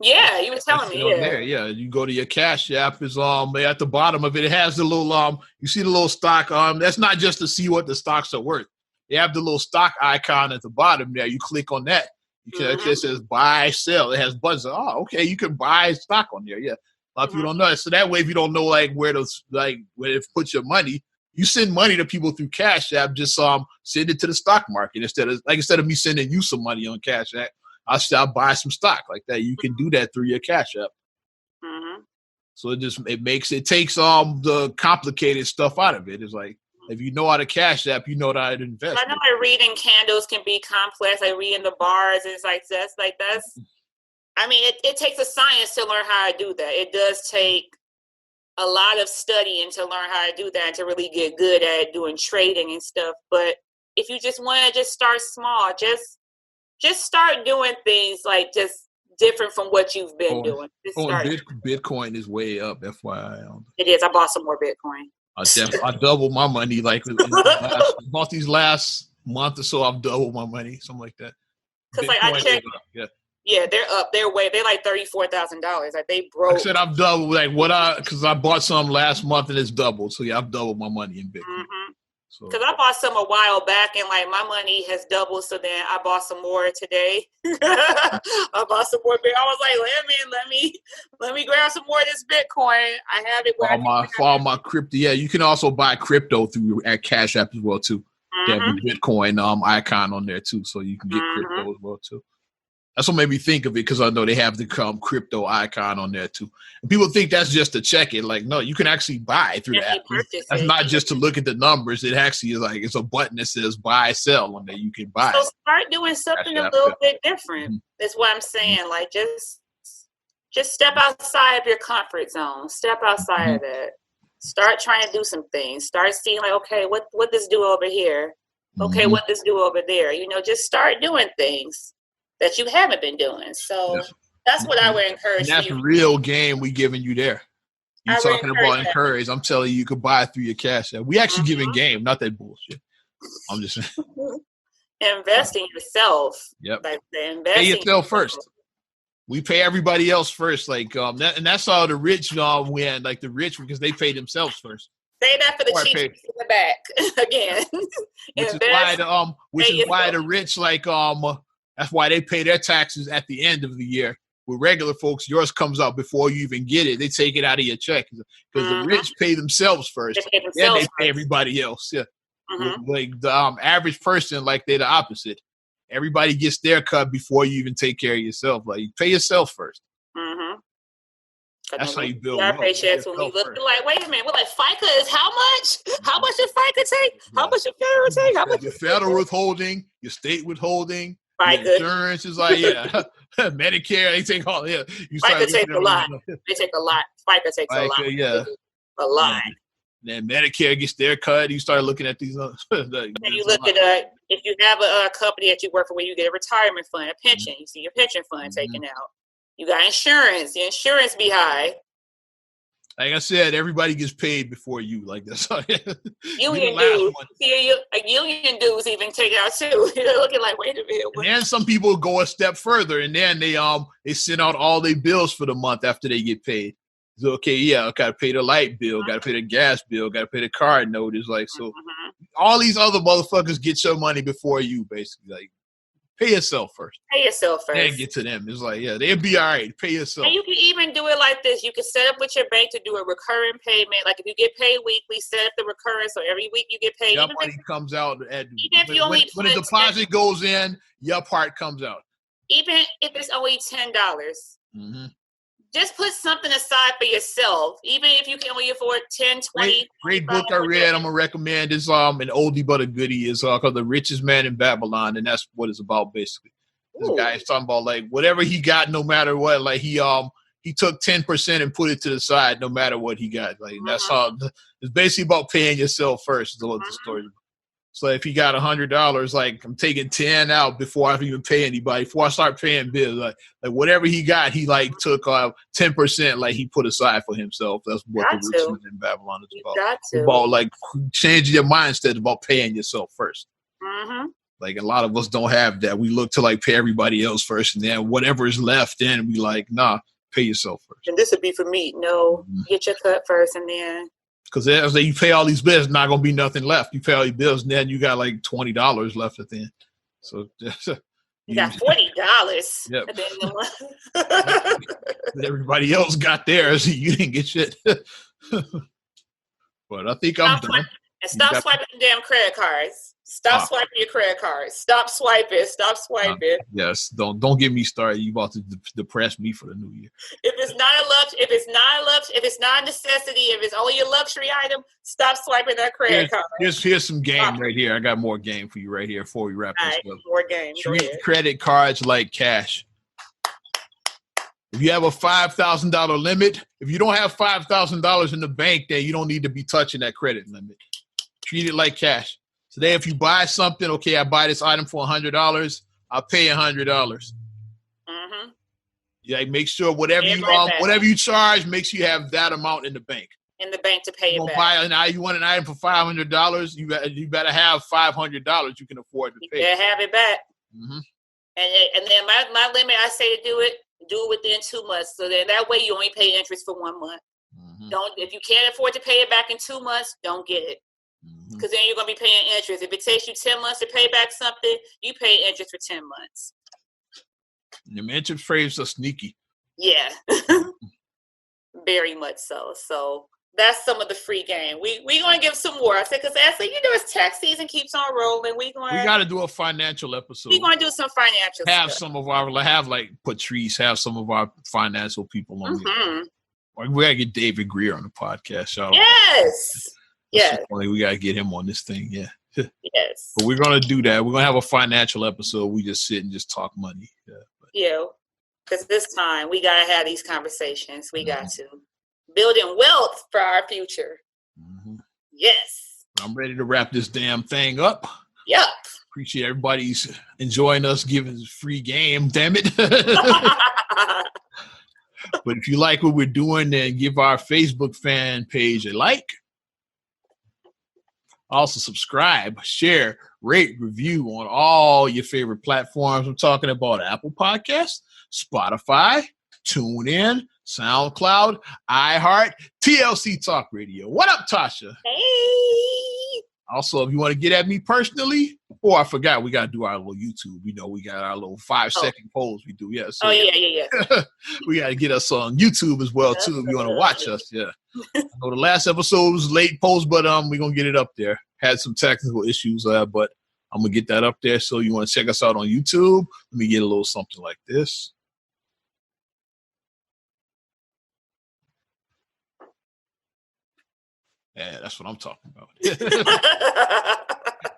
Yeah, you were telling me. Yeah, you go to your Cash App. Is at the bottom of it. It has the little you see the little stock. That's not just to see what the stocks are worth. You have the little stock icon at the bottom there. You click on that. It says buy, sell. It has buttons. Oh, okay, you can buy stock on there. Yeah, a lot of people don't know it. So that way, if you don't know where to put your money, you send money to people through Cash App. Just send it to the stock market instead of me sending you some money on Cash App. I'll buy some stock like that. You can do that through your Cash App. Mm-hmm. So it takes the complicated stuff out of it. It's like, if you know how to Cash App, you know how to invest. I know reading candles can be complex. Like reading the bars, it's like that's. I mean, it takes a science to learn how to do that. It does take a lot of studying to learn how to do that and to really get good at doing trading and stuff. But if you just want to just start small, just start doing things like just different from what you've been doing. Bitcoin is way up, FYI. It is. I bought some more Bitcoin. I doubled my money bought these last month or so, I've doubled my money, something like that. Because like I checked, yeah, they're up. They're like $34,000. Like they broke. Like I said, I've doubled because I bought some last month and it's doubled. So yeah, I've doubled my money in Bitcoin. Mm-hmm. So because I bought some a while back and like my money has doubled. So then I bought some more today. I bought some more. I was like, let me grab some more of this Bitcoin. I have it. For all my crypto. Yeah, you can also buy crypto at Cash App as well too. Mm-hmm. They have the Bitcoin icon on there too, so you can get crypto as well too. That's what made me think of it because I know they have the crypto icon on there too. And people think that's just to check it. Like, no, you can actually buy through the app. That's not just to look at the numbers. It actually is like it's a button that says buy, sell on there. You can buy. So start doing something a little bit different. Mm-hmm. That's what I'm saying. Like just step outside of your comfort zone. Step outside of that. Start trying to do some things. Start seeing like, okay, what this do over here? Okay, what this do over there? You know, just start doing things that you haven't been doing. So that's what I would encourage you. That's real game we giving you there. You're talking about encourage. I'm telling you, you could buy through your Cash App. We actually giving game, not that bullshit. I'm just saying. Invest in yourself. Yep. Like pay yourself first. We pay everybody else first. Like and that's all the rich win. Like the rich because they pay themselves first. Say that for the cheap in the back again. Which is why the rich that's why they pay their taxes at the end of the year. With regular folks, yours comes out before you even get it. They take it out of your check because the rich pay themselves first. Then they pay everybody else. Yeah, like the average person, like they're the opposite. Everybody gets their cut before you even take care of yourself. Like you pay yourself first. That's how you build. Our paychecks when we look like, wait a minute, we're like FICA is how much? How much does FICA take? How much your federal take? How much your federal withholding? Your state withholding? Insurance is like Medicare. They take all FICA take a lot. They take a lot. FICA takes a lot. Yeah, a lot. Then Medicare gets their cut. You start looking at these. And you look at if you have a company that you work for, where you get a retirement fund, a pension. You see your pension fund taken out. You got insurance. Your insurance be high. Like I said, everybody gets paid before you. Like that's how union dues. Union dues even take out too. You're looking like, wait a minute. And then some people go a step further, and then they send out all their bills for the month after they get paid. So I gotta pay the light bill, gotta pay the gas bill, gotta pay the card note. It's like so. All these other motherfuckers get your money before you, basically. Like pay yourself first. Pay yourself first. Then get to them. It's like they'll be all right. Pay yourself. And you can even do it like this. You can set up with your bank to do a recurring payment. Like if you get paid weekly, set up the recurrence. So every week you get paid. Your money comes out when the deposit goes in, your part comes out. Even if it's only $10. Just put something aside for yourself. Even if you can only afford 10, 20. Great book I read. I'm going to recommend is an oldie but a goodie. It's called The Richest Man in Babylon. And that's what it's about, basically. This guy is talking about, like, whatever he got, no matter what. Like, he took 10% and put it to the side no matter what he got. Like, that's how it's basically about paying yourself first is what the story is. So if he got $100, like I'm taking 10 out before I even pay anybody, before I start paying bills, like whatever he got, he like took 10%, like he put aside for himself. That's what the Richest Man in Babylon is about. It's about like changing your mindset about paying yourself first. Like a lot of us don't have that. We look to like pay everybody else first, and then whatever is left, then we like, nah, pay yourself first. And this would be for me. No, get your cut first, and then. Because as you pay all these bills, not gonna be nothing left. You pay all your bills, and then you got like $20 left at the end. So you got $40. Yep. At the end of the month. Everybody else got theirs. You didn't get shit. But I think I'm done. And stop swiping the damn credit cards. Stop swiping your credit cards. Stop swiping. Stop swiping. Yes, don't get me started. You about to depress me for the new year. If it's not a necessity, if it's only a luxury item, stop swiping that credit card. Here's some game right here. I got more game for you right here before we wrap this up. More game. Treat credit cards like cash. If you have a $5,000 limit, if you don't have $5,000 in the bank, then you don't need to be touching that credit limit. Treat it like cash. Today, if you buy something, okay, I buy this item for $100, I'll pay $100. Yeah, make sure whatever you charge, make sure you have that amount in the bank. in the bank to pay it back. Now you want an item for $500, you better have $500 you can afford to pay. You better have it back. Mm-hmm. And then my limit, I say to do it within 2 months. So that way you only pay interest for 1 month. Mm-hmm. If you can't afford to pay it back in 2 months, don't get it. Because then you're going to be paying interest. If it takes you 10 months to pay back something, you pay interest for 10 months. Them interest rates are sneaky. Yeah. Very much so. So that's some of the free game. We're going to give some more. I said, because actually, as tax season keeps on rolling, we got to do a financial episode. We're going to do some financial have stuff. Some of our, like Patrice, have some of our financial people on here. Like, we got to get David Greer on the podcast. Yes. Yeah. We got to get him on this thing. Yeah. Yes. But we're going to do that. We're going to have a financial episode. We just sit and just talk money. Yeah. Because this time we got to have these conversations. We got to. Building wealth for our future. Mm-hmm. Yes. I'm ready to wrap this damn thing up. Yep. Appreciate everybody's enjoying us giving us free game. Damn it. But if you like what we're doing, then give our Facebook fan page a like. Also subscribe, share, rate, review on all your favorite platforms. I'm talking about Apple Podcasts, Spotify, TuneIn, SoundCloud, iHeart, TLC Talk Radio. What up, Tasha? Hey. Also, if you want to get at me personally, I forgot, we got to do our little YouTube. We got our little 5-second polls we do. Yeah. So, yeah. We got to get us on YouTube as well, too, if you want to watch us. Yeah. I know the last episode was late post, but we're going to get it up there. Had some technical issues, but I'm going to get that up there. So you want to check us out on YouTube? Let me get a little something like this. Yeah, that's what I'm talking about.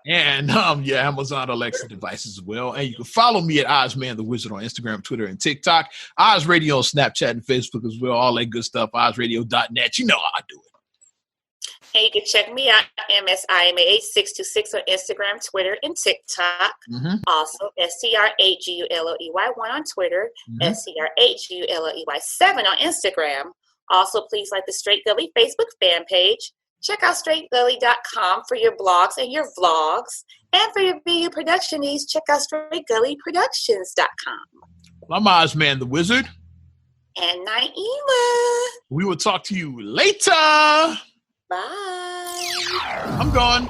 And Amazon Alexa devices as well. And you can follow me at Ozman the Wizard on Instagram, Twitter, and TikTok. Oz Radio on Snapchat and Facebook as well. All that good stuff. OzRadio.net. You know how I do it. And you can check me out, MSIMAH626 on Instagram, Twitter, and TikTok. Mm-hmm. Also, STR8GULOEY1 on Twitter, STR8GULOEY7 on Instagram. Also, please like the Straight Gully Facebook fan page. Check out straightgully.com for your blogs and your vlogs. And for your video production needs, check out straightgullyproductions.com. Well, I'm Ozman the Wizard. And Naima. We will talk to you later. Bye. I'm gone.